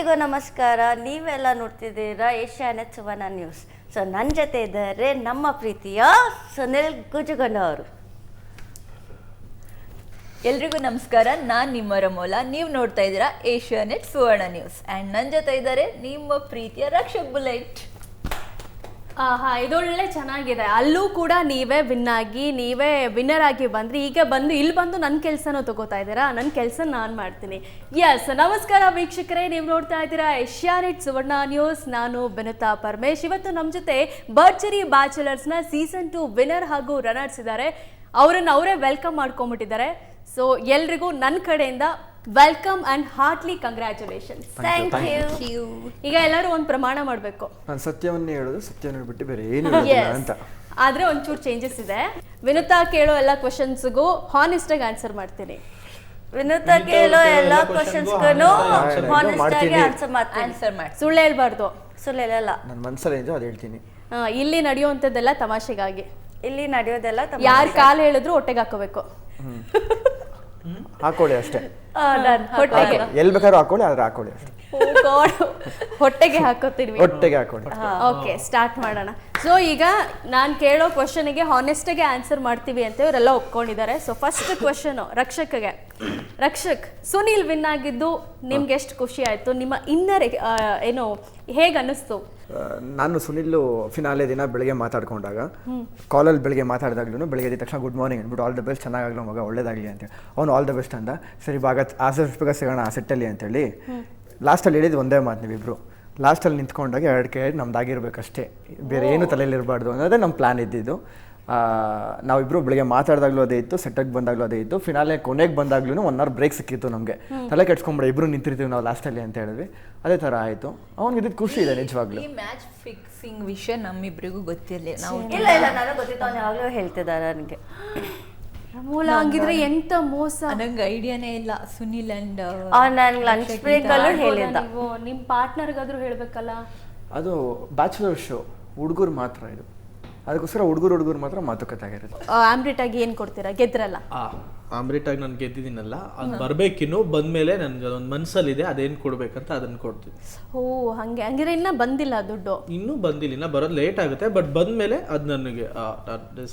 ಎಲ್ರಿಗೂ ನಮಸ್ಕಾರ. ನೀವೆಲ್ಲ ನೋಡ್ತಿದ್ದೀರಾ ಏಷ್ಯಾನೆಟ್ ಸುವರ್ಣ ನ್ಯೂಸ್. ಸೊ ನನ್ನ ಜೊತೆ ಇದ್ದಾರೆ ನಮ್ಮ ಪ್ರೀತಿಯ ಸುನಿಲ್ ಗುಜುಗಣ್ಣ ಅವರು. ಎಲ್ರಿಗೂ ನಮಸ್ಕಾರ. ನಾನು ನಿಮ್ಮ ರಮೋಲಾ. ನೀವು ನೋಡ್ತಾ ಇದ್ದೀರಾ ಏಷ್ಯಾನೆಟ್ ಸುವರ್ಣ ನ್ಯೂಸ್. ಆ್ಯಂಡ್ ನನ್ನ ಜೊತೆ ಇದ್ದಾರೆ ನಿಮ್ಮ ಪ್ರೀತಿಯ ರಕ್ಷಕ್ ಬುಲೆಟ್. ಇದೊಳ್ಳೆ ಚೆನ್ನಾಗಿದೆ. ಅಲ್ಲೂ ಕೂಡ ನೀವೇ ವಿನ್ನರ್ ಆಗಿ ಬಂದ್ರಿ. ಈಗ ಇಲ್ಲಿ ಬಂದು ನನ್ನ ಕೆಲಸನೂ ತಗೋತಾ ಇದ್ದೀರಾ. ನನ್ನ ಕೆಲಸ ನಾನು ಮಾಡ್ತೀನಿ. ಎಸ್, ನಮಸ್ಕಾರ ವೀಕ್ಷಕರೇ, ನೀವು ನೋಡ್ತಾ ಇದ್ದೀರಾ ಏಷ್ಯಾನೆಟ್ ಸುವರ್ಣ ನ್ಯೂಸ್. ನಾನು ಬಿನುತಾ ಪರಮೇಶ್. ಇವತ್ತು ನಮ್ಮ ಜೊತೆ ಭರ್ಜರಿ ಬ್ಯಾಚುಲರ್ಸ್ನ ಸೀಸನ್ 2 ವಿನ್ನರ್ ಹಾಗೂ ರನ್ನರ್ಸ್ ಇದ್ದಾರೆ. ಅವರೇ ವೆಲ್ಕಮ್ ಮಾಡ್ಕೊಂಡ್ಬಿಟ್ಟಿದ್ದಾರೆ. ಸೊ ಎಲ್ರಿಗೂ ನನ್ನ ಕಡೆಯಿಂದ welcome and heartly congratulations. Thank you. ಈಗ ಎಲ್ಲರೂ ಒಂದು ಪ್ರಮಾಣ ಮಾಡಬೇಕು. ನಾನು ಸತ್ಯವನ್ನೇ ಹೇಳೋದು, ಸತ್ಯವನ್ನು ಬಿಟ್ಟು ಬೇರೆ ಏನು ಹೇಳೋದಿಲ್ಲ ಅಂತ. ಆದ್ರೆ ಒಂಚೂರು ಚೇಂಜಸ್ ಇದೆ. ವಿನುತಾ ಕೇಳೋ ಎಲ್ಲ ಕ್ವಶನ್ಸ್ಗೂ ಹಾನೆಸ್ಟ್ ಆಗಿ ಆನ್ಸರ್ ಮಾಡ್ತೀನಿ. ವಿನುತಾ ಕೇಳೋ ಎಲ್ಲ ಕ್ವಶನ್ಸ್ಗೂ ಹಾನೆಸ್ಟ್ ಆಗಿ ಆನ್ಸರ್ ಮಾಡ್ತೀನಿ. ಸುಳ್ಳು ಹೇಳ್ಬಾರ್ದು. ಸುಳ್ಳು ಹೇಳಲ್ಲ. ನನ್ನ ಮನಸ್ಸಲ್ಲಿ ಏನಿದೆ ಅದು ಹೇಳ್ತೀನಿ. ಇಲ್ಲಿ ನಡೆಯುವಂಥದ್ದೆಲ್ಲ ತಮಾಷೆಗಾಗಿ. ಇಲ್ಲಿ ನಡೆಯೋದೆಲ್ಲ ಯಾರು ಕಾಲು ಹೇಳಿದ್ರು ಹೊಟ್ಟೆಗೆ ಹಾಕೋಬೇಕು. ಹಾಕೊಳ್ಳಿ ಅಷ್ಟೇ. ಹೊಟ್ಟೆಗೆ ಎಲ್ಲಿ ಬೇಕಾದ್ರೂ ಹಾಕೊಳ್ಳಿ, ಆದ್ರೆ ಹಾಕೊಳ್ಳಿ ಅಷ್ಟೇ. ಹೊಟ್ಟೆಗೆ ಹಾಕೋತೀವಿ. ಹೊಟ್ಟೆಗೆ ಹಾಕೊಳ್ಳಿ. ಓಕೆ, ಸ್ಟಾರ್ಟ್ ಮಾಡೋಣ. ಸೊ ಈಗ ನಾನು ಕೇಳೋ ಕ್ವಶನ್ಗೆ ಹಾನೆಸ್ಟ್ ಆಗಿ ಆನ್ಸರ್ ಮಾಡ್ತೀವಿ ಅಂತ ಇವರೆಲ್ಲ ಒಪ್ಕೊಂಡಿದ್ದಾರೆ. ಸೊ ಫಸ್ಟ್ ಕ್ವಶನ್ ರಕ್ಷಕ್ಗೆ. ರಕ್ಷಕ್, ಸುನಿಲ್ ವಿನ್ ಆಗಿದ್ದು ನಿಮ್ಗೆ ಎಷ್ಟು ಖುಷಿ ಆಯ್ತು? ನಿಮ್ಮ ಇನ್ನರ್ ಏನು ಹೇಗೆ ಅನ್ನಿಸ್ತು? ನಾನು ಸುನಿಲ್ ಫಿನಾಲೆ ದಿನ ಬೆಳಿಗ್ಗೆ ಮಾತಾಡ್ಕೊಂಡಾಗ, ಕಾಲಲ್ಲಿ ಬೆಳಿಗ್ಗೆ ಮಾತಾಡಿದಾಗ್ಲೂ ಬೆಳಿಗ್ಗೆ ಎದ್ದ ತಕ್ಷಣ ಗುಡ್ ಮಾರ್ನಿಂಗ್ ಅಂದ್ಬಿಟ್ಟು ಆಲ್ ದ ಬೆಸ್ಟ್, ಚೆನ್ನಾಗಾಗ್ಲೋ ಮಗ, ಒಳ್ಳೇದಾಗಲಿ ಅಂತೇಳಿ. ಅವನು ಆಲ್ ದ ಬೆಸ್ಟ್ ಅಂದ. ಸರಿ ಭಾಗ ಬೇಗ ಸಿಗೋಣ ಆ ಸೆಟ್ಟಲ್ಲಿ ಅಂತೇಳಿ ಲಾಸ್ಟಲ್ಲಿ ಹೇಳಿದ್ದು ಒಂದೇ ಮಾತು, ನೀವಿಬ್ರು ಲಾಸ್ಟಲ್ಲಿ ನಿಂತ್ಕೊಂಡಾಗ 2 ಕೈ ನಮ್ದಾಗಿರ್ಬೇಕಷ್ಟೇ, ಬೇರೆ ಏನು ತಲೆಯಲ್ಲಿ ಇರಬಾರ್ದು ಅನ್ನೋದೇ ನಮ್ಮ ಪ್ಲ್ಯಾನ್ ಇದ್ದಿದ್ದು. ನಾವಿಬ್ರು ಬೆಳಿಗ್ಗೆ ಮಾತಾಡಿದಾಗ್ಲೂ ಅದೇ ಇತ್ತು, ಸೆಟ್ಟಿಗೆ ಬಂದಾಗಲೂ ಅದೇ ಇತ್ತು. ಫಿನಾಲೆ ಕೊನೆಗೆ ಬಂದಾಗ್ಲೂ 1 hour ಬ್ರೇಕ್ ಸಿಕ್ಕಿತ್ತು ನಮಗೆ. ತಲೆ ಕೆಡ್ಸ್ಕೊಂಬಿಡ, ಇಬ್ರು ನಿಂತಿರ್ತೀವಿ ನಾವು ಲಾಸ್ಟಲ್ಲಿ ಅಂತ ಹೇಳಿದ್ವಿ. ಅದೇ ಥರ ಆಯಿತು. ಅವ್ನಿಗೆ ಇದ್ದಿದ್ದು ಖುಷಿ ಇದೆ ನಿಜವಾಗ್ಲೂ. ಈ ಮ್ಯಾಚ್ ಫಿಕ್ಸಿಂಗ್ ವಿಷಯ ನಮ್ಮಿಬ್ರಿಗೂ ಗೊತ್ತಿರಲಿಲ್ಲ. ನಾವು ಇಲ್ಲ ನನಗೆ ಗೊತ್ತಿತ್ತು. ಅವ್ನು ಯಾವಾಗಲೂ ಹೇಳ್ತಿದ್ದಾರೆ ನನಗೆ. ಮೂಲ ಹಂಗಿದ್ರೆ ಎಂತ ಮೋಸ. ನಂಗೆ ಐಡಿಯಾನೇ ಇಲ್ಲ. ಸುನಿಲ್ ಅಂಡ್ ನಾನು ಲಂಚ್ ಬ್ರೇಕ್ ಅಲ್ಲೂ ಹೇಳಿದ್ದ. ನಿಮ್ಮ ಪಾರ್ಟ್ನರ್ಗಾದ್ರೂ ಹೇಳ್ಬೇಕಲ್ಲ. ಅದು ಬ್ಯಾಚುಲರ್ ಶೋ, ಹುಡುಗರು ಮಾತ್ರ ಇದು. ಅದಕ್ಕೋಸ್ಕರ ಹುಡುಗರು ಮಾತ್ರ ಮಾತುಕತೆ ಆಗಿರೋದು. ಆಮ್ರಿಟ್ ಆಗಿ ಏನು ಕೊಡ್ತೀರಾ? ಗೆದ್ರಲ್ಲ. ಆಮ್ರಿಟ್ ಆಗಿ ನಾನು ಗೆದ್ದಿದ್ದೀನಲ್ಲ, ಅದು ಬರ್ಬೇಕಿನ್ನು. ಬಂದ್ಮೇಲೆ ನನ್ಗೆ ಅದೊಂದು ಮನ್ಸಲ್ಲಿದೆ, ಅದೇನು ಕೊಡ್ಬೇಕಂತ ಅದನ್ನ ಕೊಡ್ತೀನಿ. ಓ ಹಂಗಿದ್ರೆ ಇನ್ನ ಬಂದಿಲ್ಲ ದುಡ್ಡು? ಇನ್ನೂ ಬಂದಿಲ್ಲ, ಇನ್ನ ಬರೋದು ಲೇಟ್ ಆಗುತ್ತೆ. ಬಟ್ ಬಂದ್ಮೇಲೆ ಅದು ನನಗೆ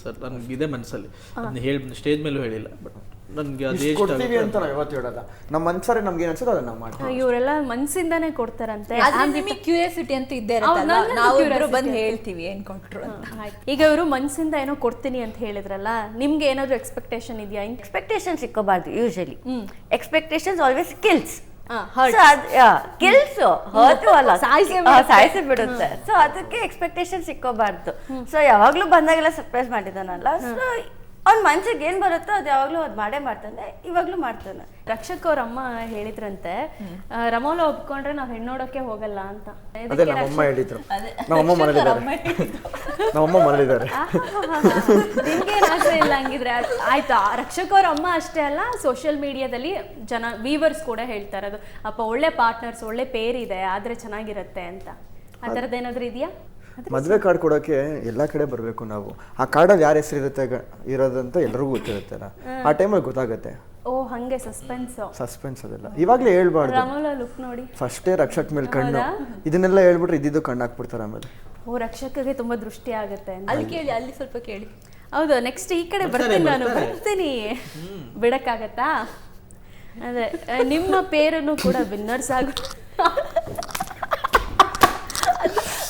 ಸರ್ ನನಗಿದೆ ಮನಸ್ಸಲ್ಲಿ. ಅದನ್ನ ಹೇಳಿ ಸ್ಟೇಜ್ ಮೇಲೂ ಹೇಳಿಲ್ಲ, ಬಟ್ ನನಗೆ ಅದೇ ಕೊಡ್ತೀವಿ ಅಂತ ನಾವು ಇವತ್ತು ಹೇಳೋದ. ನಮ್ಮ ಮನ್ಸರೆ ನಮ್ಗೆ ಏನು ಅನ್ಸುತ್ತೆ ಅದನ್ನ ನಾವು ಮಾಡ್ತೀವಿ. ಇವರೆಲ್ಲ ಮನ್ಸಿಂದಾನೇ ಕೊಡ್ತಾರಂತೆ. ನಿಮಗೆ ಕ್ಯೂರಿಯಾಸಿಟಿ ಅಂತ ಇದ್ದೇ ಇರುತ್ತಲ್ಲ, ನಾವು ಬಂದು ಹೇಳ್ತೀವಿ ಏನು ಕೊಟ್ರು ಅಂತ. ಈಗ ಇವರು ಮನ್ಸಿಂದ ಏನೋ ಕೊಡ್ತೀನಿ ಅಂತ ಹೇಳಿದ್ರಲ್ಲ, ನಿಮ್ಗೆ ಏನಾದ್ರು ಎಕ್ಸ್ಪೆಕ್ಟೇಷನ್ ಇದೆಯಾ? ಎಕ್ಸ್ಪೆಕ್ಟೇಷನ್ ಸಿಕ್ಕೋಬಾರ್ದು. Usually expectations always kills. ಸಾಯಿಸಿ ಬಿಡುತ್ತೆ. ಸೊ ಅದಕ್ಕೆ ಎಕ್ಸ್ಪೆಕ್ಟೇಷನ್ ಸಿಕ್ಕೋಬಾರ್ದು. ಸೊ ಯಾವಾಗ್ಲೂ ಬಂದಾಗೆಲ್ಲ ಸರ್ಪ್ರೈಸ್ ಮಾಡಿದಾನಲ್ಲ, ಸೊ ಅವ್ನ ಮನ್ಸಿಗೆ ಏನ್ ಬರುತ್ತೋ ಅದು ಯಾವಾಗ್ಲೂ ಅದ್ ಮಾಡೇ ಮಾಡ್ತಾನೆ, ಇವಾಗ್ಲೂ ಮಾಡ್ತಾನೆ. ರಕ್ಷಕ್ ಅವ್ರ ಅಮ್ಮ ಹೇಳಿದ್ರಂತೆ, ರಮೋಲ ಒಪ್ಕೊಂಡ್ರೆ ನಾವ್ ಹೆಣ್ಣೋಡಕ್ಕೆ ಹೋಗಲ್ಲ ಅಂತ. ಅದೇ ನಮ್ಮಮ್ಮ ಹೇಳಿದ್ರು. ನಮ್ಮಮ್ಮ ಮನೇಲಿದ್ದಾರೆ. ನಿಮ್ಗೇನ್ ಆಸೆ ಇಲ್ಲ ಹಂಗಿದ್ರೆ? ಆಯ್ತಾ, ರಕ್ಷಕ್ ಅವ್ರ ಅಮ್ಮ ಅಷ್ಟೇ ಅಲ್ಲ, ಸೋಷಿಯಲ್ ಮೀಡಿಯಾದಲ್ಲಿ ವೀವರ್ಸ್ ಕೂಡ ಹೇಳ್ತಾರೆ ಅದು ಅಪ್ಪ ಒಳ್ಳೆ ಪಾರ್ಟ್ನರ್ಸ್, ಒಳ್ಳೆ ಪೇರ್ ಇದೆ, ಆದ್ರೆ ಚೆನ್ನಾಗಿರತ್ತೆ ಅಂತ. ಆ ಥರದ್ದು ಏನಾದ್ರು ಇದೆಯಾ? ಮದುವೆ ಕಾರ್ಡ್ ಕೊಡೋಕೆ ಎಲ್ಲ ಕಡೆ ಬರಬೇಕು ನಾವು. ಆ ಕಾರ್ಡಲ್ಲಿ ಯಾರ ಹೆಸರು ಇರೋದಂತ ಎಲ್ರಿಗೂ ಗೊತ್ತಿರುತ್ತಲ್ಲ, ಆ ಟೈಮಲ್ಲಿ ಗೊತ್ತಾಗುತ್ತೆ. ಓ ಹಂಗೆ ಸಸ್ಪೆನ್ಸ್ ಅದೆಲ್ಲ ಇವಾಗಲೇ ಹೇಳ್ಬಾರ್ದು. ರಮೋಲ ಲುಕ್ ನೋಡಿ, ಫಸ್ಟೇ ರಕ್ಷಕ್ ಮೇಲೆ ಕಣ್ಣು, ಇದನ್ನೆಲ್ಲ ಹೇಳ್ಬಿಟ್ರೆ ಇದ್ದಿದ್ದು ಕಣ್ಣು ಹಾಕ್ಬಿಡ್ತಾರೆ ಆಮೇಲೆ. ಓ ರಕ್ಷಕಗೆ ತುಂಬಾ ದೃಷ್ಟಿ ಆಗುತ್ತೆ. ಅಲ್ಲಿ ಕೇಳಿ, ಅಲ್ಲಿ ಸ್ವಲ್ಪ ಕೇಳಿ. ಹೌದು, ನೆಕ್ಸ್ಟ್ ಈ ಕಡೆ ಬರ್ತೀನಿ ಬಿಡಕ್ಕಾಗತ್ತಾ? ಅದೇ ನಿಮ್ಮ ಪೇರನ್ನು ಕೂಡ ವಿನ್ನರ್ಸ್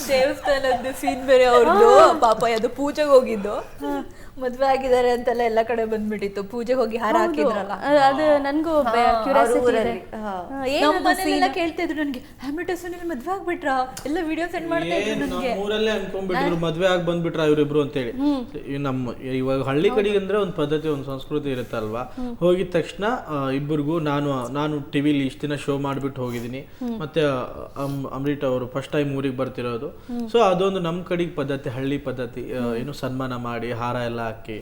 ದೇವಸ್ಥಾನದ ಸೀನ್ ಬೇರೆ ಅವ್ರದ್ದು. ಪಾಪ ಅದು ಪೂಜೆಗೆ ಹೋಗಿದ್ದು, ಮದ್ವೆ ಆಗಿದ್ದಾರೆ ಅಂತೆಲ್ಲ ಎಲ್ಲ ಕಡೆ ಬಂದ್ಬಿಟ್ಟಿತ್ತು. ಪೂಜೆಗೆ ಹೋಗಿ ಹಾರ ಹಾಕಿದ್ರಲ್ಲ, ಅದು ನನ್ಗೂ ಕ್ಯೂರಿಯಾಸಿಟಿ ಇದೆ. ಎಲ್ಲ ಕೇಳ್ತಾ ಇದ್ರು ನನ್ಗೆ, ಹ್ಯಾಮಿಟಸನ್ ಮದ್ವೆ ಆಗ್ಬಿಟ್ರ, ಎಲ್ಲ ವಿಡಿಯೋ ಸೆಂಡ್ ಮಾಡ್ತಾ ಇದ್ರು ನನ್ಗೆ. ಊರಲ್ಲೇ ಅನ್ಕೊಂಡ್ಬಿಟ್ಟಿದ್ರು ಮದ್ವೆ ಆಗಿ ಬಂದ್ಬಿಟ್ರ ಇವ್ರಿಬ್ರು ಅಂತೇಳಿ. ನಮ್ಮ ಇವಾಗ ಹಳ್ಳಿ ಕಡೆಗೆ ಅಂದ್ರೆ ಒಂದು ಪದ್ಧತಿ, ಒಂದು ಸಂಸ್ಕೃತಿ ಇರುತ್ತಲ್ವಾ. ಹೋಗಿದ ತಕ್ಷಣ ಇಬ್ಬರಿಗೂ ನಾನು ಟಿವಿಲಿ ಇಷ್ಟ ದಿನ ಶೋ ಮಾಡ್ಬಿಟ್ಟು ಹೋಗಿದ್ದೀನಿ. ಮತ್ತೆ ಅಮೃತ ಅವರು ಫಸ್ಟ್ ಟೈಮ್ ಊರಿಗೆ ಬರ್ತಿರೋದು. ಸೊ ಅದೊಂದು ನಮ್ಮ ಕಡೆಗೆ ಪದ್ಧತಿ, ಹಳ್ಳಿ ಪದ್ಧತಿ. ಏನು ಸನ್ಮಾನ ಮಾಡಿ ಹಾರ ಎಲ್ಲ ಹಾಕಿ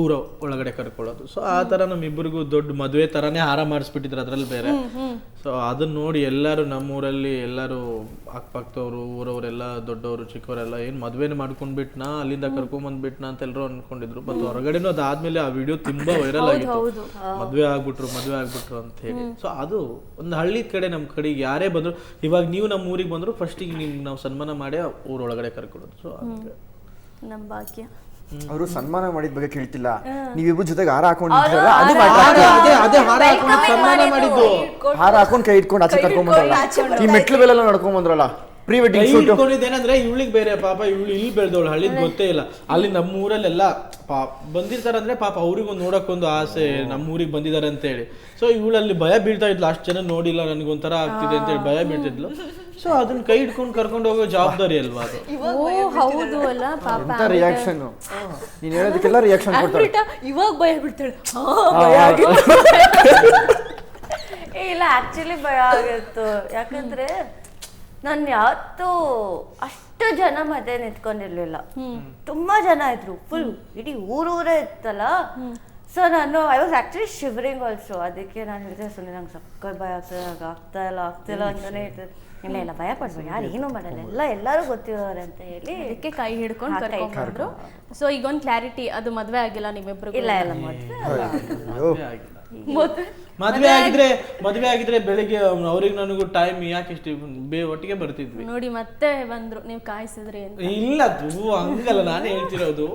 ಊರ ಒಳಗಡೆ ಕರ್ಕೊಳ್ಳೋದು. ಸೊ ಆ ತರ ನಮ್ಮಿಬ್ಬರಿಗೂ ದೊಡ್ಡ ಮದುವೆ ತರಾನೇ ಹಾರ ಮಾಡಿಸ್ಬಿಟ್ಟಿದ್ರು ಅದ್ರಲ್ಲಿ ಬೇರೆ. ಸೊ ಅದನ್ನ ನೋಡಿ ಎಲ್ಲರೂ ನಮ್ಮೂರಲ್ಲಿ ಎಲ್ಲರೂ ಅಕ್ಕಪಕ್ಕದವ್ರು ಊರವರೆಲ್ಲ ದೊಡ್ಡವರು ಚಿಕ್ಕವರೆಲ್ಲ ಏನ್ ಮದ್ವೆನೇ ಮಾಡ್ಕೊಂಡ್ಬಿಟ್ನಾ ಅಲ್ಲಿಂದ ಕರ್ಕೊಂಡ್ಬಂದ್ಬಿಟ್ನಾ ಅಂತ ಎಲ್ಲರೂ ಅನ್ಕೊಂಡಿದ್ರು. ಬಟ್ ಹೊರಗಡೆನೂ ಅದಾದ್ಮೇಲೆ ಆ ವಿಡಿಯೋ ತುಂಬಾ ವೈರಲ್ ಆಗಿತ್ತು, ಮದ್ವೆ ಆಗ್ಬಿಟ್ರು ಅಂತ ಹೇಳಿ. ಸೊ ಅದು ಒಂದು ಹಳ್ಳಿ ಕಡೆ ನಮ್ ಕಡೆಗೆ ಯಾರೇ ಬಂದ್ರು, ಇವಾಗ ನೀವು ನಮ್ಮ ಊರಿಗೆ ಬಂದ್ರು ಫಸ್ಟಿಗೆ ನಿಮ್ಗೆ ನಾವು ಸನ್ಮಾನ ಮಾಡಿ ಊರೊಳಗಡೆ ಕರ್ಕೊಳ್ಳೋದು. ಸೊ ನಮ್ಮ ಭಾಗ್ಯ. ಅವರು ಸನ್ಮಾನ ಮಾಡಿದ ಬಗ್ಗೆ ಕೇಳ್ತಿಲ್ಲ, ನೀವಿಬ್ರು ಜೊತೆಗೆ ಹಾರ ಹಾಕೊಂಡಿದ್ರಲ್ಲ ಅದು ಮಾತಾಡ್ತಾರೆ. ಅದೇ ಹಾರ ಹಾಕೊಂಡು ಸನ್ಮಾನ ಮಾಡಿದ್ದು, ಹಾರ ಹಾಕೊಂಡು ಕೈ ಇಟ್ಕೊಂಡು ಆಚೆ ಕರ್ಕೊಂಡ್ಬಂದ್ರಲ್ಲ, ಈ ಮೆಟ್ಲು ಬೆಲೆಲ್ಲ ನಡ್ಕೊಂಡ್ ಬಂದ್ರಲ್ಲ ಪ್ರೀ ವೆಡ್ಡಿಂಗ್ ಶೂಟ್. ಇಟ್ಕೊಂಡಿದ್ದೇನಂದ್ರೆ ಇವಳಿಗೆ ಬೇರೆ ಪಾಪ, ಇವಳು ಇಲ್ಲಿ ಬೆಳೆದವಳು, ಹಳ್ಳಿದ್ ಗೊತ್ತೇ ಇಲ್ಲ. ಅಲ್ಲಿ ನಮ್ಮ ಊರಲ್ಲೆಲ್ಲ ಬಂದಿರ್ತಾರಂದ್ರೆ ಪಾಪ ಅವ್ರಿಗೊಂದು ನೋಡಕ್ಕೊಂದು ಆಸೆ, ನಮ್ಮ ಊರಿಗೆ ಬಂದಿದ್ದಾರೆ ಅಂತ ಹೇಳಿ. ಸೊ ಇವಳಲ್ಲಿ ಭಯ ಬೀಳ್ತಾ ಇದ್ಲು, ಅಷ್ಟು ಜನ ನೋಡಿಲ್ಲ ನನಗೊಂಥರ ಆಗ್ತಿದೆ ಅಂತ ಹೇಳಿ ಭಯ ಬೀಳ್ತಿದ್ಲು. ಸೊ ಅದನ್ನ ಕೈ ಇಟ್ಕೊಂಡು ಕರ್ಕೊಂಡು ಹೋಗೋ ಜವಾಬ್ದಾರಿ ಅಲ್ವಾ ಅದು. ಹೌದು ಅಲ್ಲ ಪಾಪ. ಎಂತ ರಿಯಾಕ್ಷನ್, ನೀನ್ ಹೇಳೋದಕ್ಕೆಲ್ಲ ರಿಯಾಕ್ಷನ್ ಕೊಡ್ತಾರೆ. ಇವಾಗ ಭಯ ಬಿಡ್ತಾಳೆ. ಇಲ್ಲ ಆಕ್ಚುಲಿ ಭಯ ಆಗಿತ್ತು, ಯಾಕಂದ್ರೆ ನಾನು ಯಾವತ್ತೂ ಅಷ್ಟು ಜನ ಮಧ್ಯೆ ನಿಂತ್ಕೊಂಡಿರ್ಲಿಲ್ಲ. ತುಂಬಾ ಜನ ಇದ್ರು, ಫುಲ್ ಇಡೀ ಊರೂರೇ ಇತ್ತಲ್ಲ. ಸೊ ನಾನು I was actually shivering also. ಅದಕ್ಕೆ ನಾನು ಹೇಳಿದೆ ಸುಮ್ಮನೆ ನಂಗೆ ಸಕ್ಕ ಭಯ ಆಗ್ತದೆ, ಆಗ್ತಿಲ್ಲ ಅಂತಾನೆ ಹೇಳ್ತಿದ್ದೆ. ಇಲ್ಲ ಭಯ ಪಡ್ಬೇಡಿ, ಯಾರು ಏನೂ ಮಾಡಲ್ಲ, ಎಲ್ಲರೂ ಗೊತ್ತಿರೋರೆ ಅಂತ ಹೇಳಿ ಅದಕ್ಕೆ ಕೈ ಹಿಡ್ಕೊಂಡು ಕರ್ಕೊಂಡ್ರು. ಸೊ ಈಗ ಒಂದು ಕ್ಲಾರಿಟಿ, ಅದು ಮದ್ವೆ ಆಗಿಲ್ಲ ನಿಮ್ಮಿಬ್ರು? ಇಲ್ಲ ಮದ್ವೆ ಆಗಿದ್ರೆ ಬೆಳಿಗ್ಗೆ ಅವ್ರಿಗೆ ನನಗೂ ಟೈಮ್ ಯಾಕೆ ಇಷ್ಟು ಒಟ್ಟಿಗೆ ಬರ್ತಿದ್ವಿ. ನೋಡಿ ಮತ್ತೆ ಬಂದ್ರು, ನೀವು ಕಾಯಿಸಿದ್ರಿ ಅಂತ. ಇಲ್ಲ ಹಂಗಲ್ಲ ನಾನೇ ಹೇಳ್ತಿರೋದು.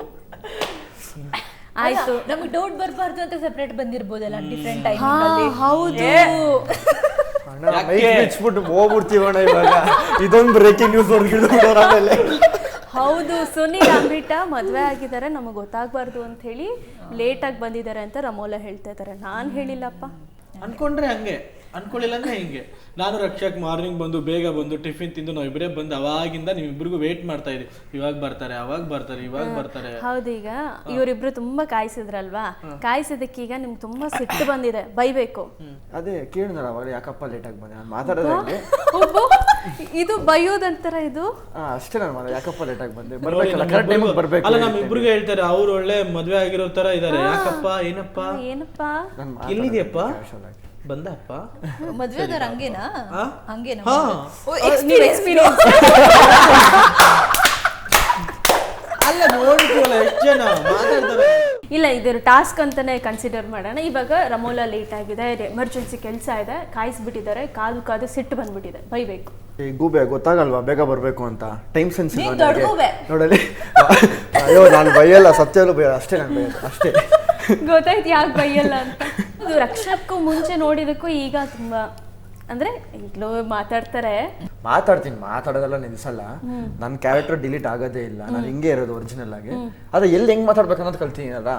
ಆಯ್ತು, ನಮಗೆ ಡೌಟ್ ಬರಬಾರ್ದು ಅಂತ ಸೆಪರೇಟ್ ಬಂದಿರ್ಬೋದಲ್ಲ, ಡಿಫ್ರೆಂಟ್ ಟೈಮ್. ಹೌದು, ಹೋಗ್ಬಿಡ್ತೀವಣ್ಣ ಇವಾಗ. ಇದೊಂದು ಬ್ರೇಕಿಂಗ್ ನ್ಯೂಸ್ ನೋಡ್ಕೊಂಡು ಆಮೇಲೆ. ಹೌದು, ಸುನಿಲ್ ಅಮೃತ ಮದ್ವೆ ಆಗಿದ್ದಾರೆ, ನಮಗೆ ಗೊತ್ತಾಗ್ಬಾರ್ದು ಅಂತ ಹೇಳಿ ಲೇಟ್ ಆಗಿ ಬಂದಿದ್ದಾರೆ ಅಂತ ರಮೋಲ ಹೇಳ್ತಾ ಇದ್ದಾರೆ. ನಾನ್ ಹೇಳಿಲ್ಲಪ್ಪ. ಅನ್ಕೊಂಡ್ರೆ ಹಂಗೆ, ಅನ್ಕೊಳ್ಳಿಲ್ಲ ಅಂದ್ರೆ ಹಿಂಗೆ. ನಾನು ರಕ್ಷಕ್ ಮಾರ್ನಿಂಗ್ ಬಂದು ಬೇಗ ಬಂದು ಟಿಫಿನ್ ತಿಂದು ನಾವು ಇಬ್ಬರೇ ಬಂದು ಅವಾಗಿಂದ ನಿಮ್ಮಿಬ್ರಿಗೂ ವೇಟ್ ಮಾಡ್ತಾ ಇದೀವಿ. ಇವಾಗ ಬರ್ತಾರೆ, ಇವಾಗ ಬರ್ತಾರೆ. ಹೌದು, ಈಗ ಇವರಿಬ್ರು ತುಂಬಾ ಕಾಯಿಸಿದ್ರಲ್ವಾ, ಕಾಯಿಸಿದಕ್ಕೀಗ ನಿಮ್ಗೆ ತುಂಬಾ ಸಿಟ್ಟು ಬಂದಿದೆ, ಬೈಬೇಕು. ಅದೇ ಕೇಳಿದ್ನಲ್ಲ ಅವಾಗ, ಯಾಕಪ್ಪ ಲೇಟ್ ಆಗಿ ಬಂದೆ ನಾನು ಮಾತಾಡೋದಂಗೆ. ಇದು ಬೈಯೋದಂತಾರ ಇದು? ಅಷ್ಟೇ ನಾನು ಯಾಕಪ್ಪ ಲೇಟ್ ಆಗಿ ಬಂದೆ, ಬರ್ಬೇಕಲ್ಲ ಕರೆಕ್ಟ್ ಟೈಮಿಗೆ ಬರ್ಬೇಕು. ಅಲ್ಲ ನಮ್ಮಿಬ್ರಿಗೆ ಹೇಳ್ತಾರೆ, ಅವ್ರು ಒಳ್ಳೆ ಮದ್ವೆ ಆಗಿರೋ ತರ ಇದಾರೆ. ಯಾಕಪ್ಪ, ಏನಪ್ಪ ಎಲ್ಲಿದೆಯಪ್ಪ, ಬಂದಪ್ಪ ಮದ್ವೆದವ್ರು ಹಂಗೇನಾ? ಹಂಗೇನಾ? ಅಲ್ಲ ನೋಡಿದ್ವಲ್ಲ ಎಷ್ಟು ಜನ ಮಾತಾಡ್ತಾರೆ. ಇಲ್ಲ, ಇದರ ಟಾಸ್ಕ್ ಅಂತಾನೆ ಕನ್ಸಿಡರ್ ಮಾಡೋಣ. ಇವಾಗ ರಮೋಲ ಲೇಟ್ ಆಗಿದೆ, ಎಮರ್ಜೆನ್ಸಿ ಕೆಲಸ ಇದೆ, ಕಾಯಿಸ್ಬಿಟ್ಟಿದ್ದಾರೆ, ಕಾದು ಸಿಟ್ಟು ಬಂದ್ಬಿಟ್ಟಿದೆ, ಬೈಬೇಕು. ಈ ಗೂಬೆ ಗೊತ್ತಾಗಲ್ವಾ ಬೇಗ ಬರ್ಬೇಕು ಅಂತ, ಟೈಮ್ ಸೆನ್ಸ್ ನೀನ್ ದೊಡ್ಡ ಗೂಬೆ. ನೋಡಲಿ. ಅಯ್ಯೋ ನಾನು ಬೈಯಲ್ಲ, ಸತ್ಯಲ್ಲೂ ಬೈಯಲ್ಲ, ಅಷ್ಟೇ ನಾನು ಬೈಯೋದು ಅಷ್ಟೇ. ಗೊತ್ತಾಯ್ತು ಯಾಕೆ ಬೈಯಲ್ಲ ಅಂತ. ಇದು ರಕ್ಷಕ್ಕೂ ಮುಂಚೆ ನೋಡಿದಕ್ಕೂ ಈಗ ತುಂಬಾ ಅಂದ್ರೆ ಈಗಲೂ ಮಾತಾಡ್ತೀನಿ, ಮಾತಾಡೋದೆಲ್ಲ ನಿಲ್ಸಲ್ಲ. ನನ್ನ ಕ್ಯಾರೆಕ್ಟರ್ ಡಿಲೀಟ್ ಆಗೋದೇ ಇಲ್ಲ, ನಾನು ಹಿಂಗೆ ಇರೋದು ಒರಿಜಿನಲ್ ಆಗಿ. ಅದೇ ಎಲ್ಲಿ ಹೆಂಗ್ ಮಾತಾಡ್ಬೇಕು ಅನ್ನೋದು ಕಲ್ತೀನಲ್ಲ,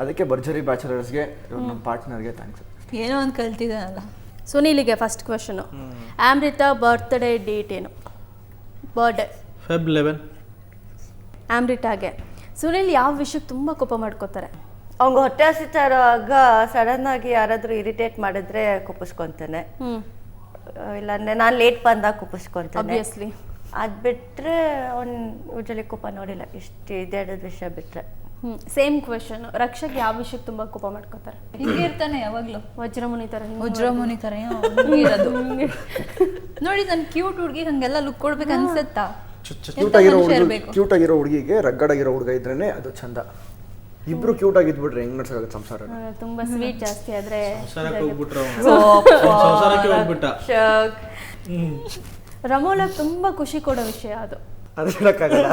ಅದಕ್ಕೆ ಭರ್ಜರಿ ಬ್ಯಾಚಲರ್ಸ್ಗೆ ನಮ್ಮ ಪಾರ್ಟ್ನರ್ಗೆ ಥ್ಯಾಂಕ್ಸ್. ಏನೋ ಒಂದು ಕಲ್ತಿದ್ದಾನಲ್ಲ. ಸುನೀಲಿಗೆ ಫಸ್ಟ್ ಕ್ವಶನ್, ಅಮೃತ ಬರ್ತ್ಡೇ ಡೇಟ್ ಏನು? Birthday Feb 11. ಅಮೃತಾಗೆ ಸುನೀಲ್ ಯಾವ ವಿಷಯಕ್ಕೆ ತುಂಬಾ ಕೋಪ ಮಾಡ್ಕೋತಾರೆ? ಅವ್ಗೆ ಹೊಟ್ಟೆ ಹಸಿತಾ ಇರೋವಾಗ ಸಡನ್ ಆಗಿ ಯಾರಾದ್ರೂ ಇರಿಟೇಟ್ ಮಾಡಿದ್ರೆ ಕುಪ್ಪಿಸ್ಕೊಂತಾನೆ, ಇಲ್ಲಾಂದ್ರೆ ನಾನು ಲೇಟ್ ಬಂದಾಗ ಕುಪ್ಪಿಸ್ಕೊಂತಾನೆ. ಆಬ್ವಿಯಸ್ಲಿ ಅದ್ ಬಿಟ್ರೆ ಅವ್ನು ಯೂಶಲಿ ಕೋಪ ನೋಡಿಲ್ಲ, ಇಷ್ಟು ಇದೆರಡು ವಿಷಯ ಬಿಟ್ರೆ. ಸೇಮ್ ಕ್ವೆಶನ್, ರಕ್ಷಕ್ ಯಾವ ವಿಷಯಕ್ಕೆ ತುಂಬಾ ಕೋಪ ಮಾಡ್ಕೋತಾರೆ? ಹಿಂಗೆ ಇರ್ತಾನೆ ಯಾವಾಗ್ಲೂ, ವಜ್ರಮುನಿ ತರ ಇರೋದು. ನೋಡಿ ನನ್ ಕ್ಯೂಟ್ ಹುಡುಗಿ ಹಂಗೆಲ್ಲ ಲುಕ್ ಕೊಡ್ಬೇಕು ಅನ್ಸತ್ತಾ? ಕ್ಯೂಟ್ ಆಗಿರೋ ಹುಡುಗಿಗೆ ರಗ್ಗಡಾಗಿರೋ ಹುಡುಗ ಇದ್ರೇನೆ ಅದು ಚಂದ. ಇಬ್ರು ಕ್ಯೂಟ್ ಆಗಿದ್ಬಿಟ್ರೆ ಹೆಂಗ್ ನಡ್ಸೋಗುತ್ತೆ ಸಂಸಾರ? ತುಂಬಾ ಸ್ವೀಟ್ ಜಾಸ್ತಿ ಆದ್ರೆ ಸಂಸಾರಕ್ಕೆ ಹೋಗ್ಬಿಟ್ಟ. ರಮೋಲ ತುಂಬಾ ಖುಷಿ ಕೊಡೋ ವಿಷಯ ಅದು. ಅದು ಹೇಳಕ್ಕಾಗಲ್ಲ,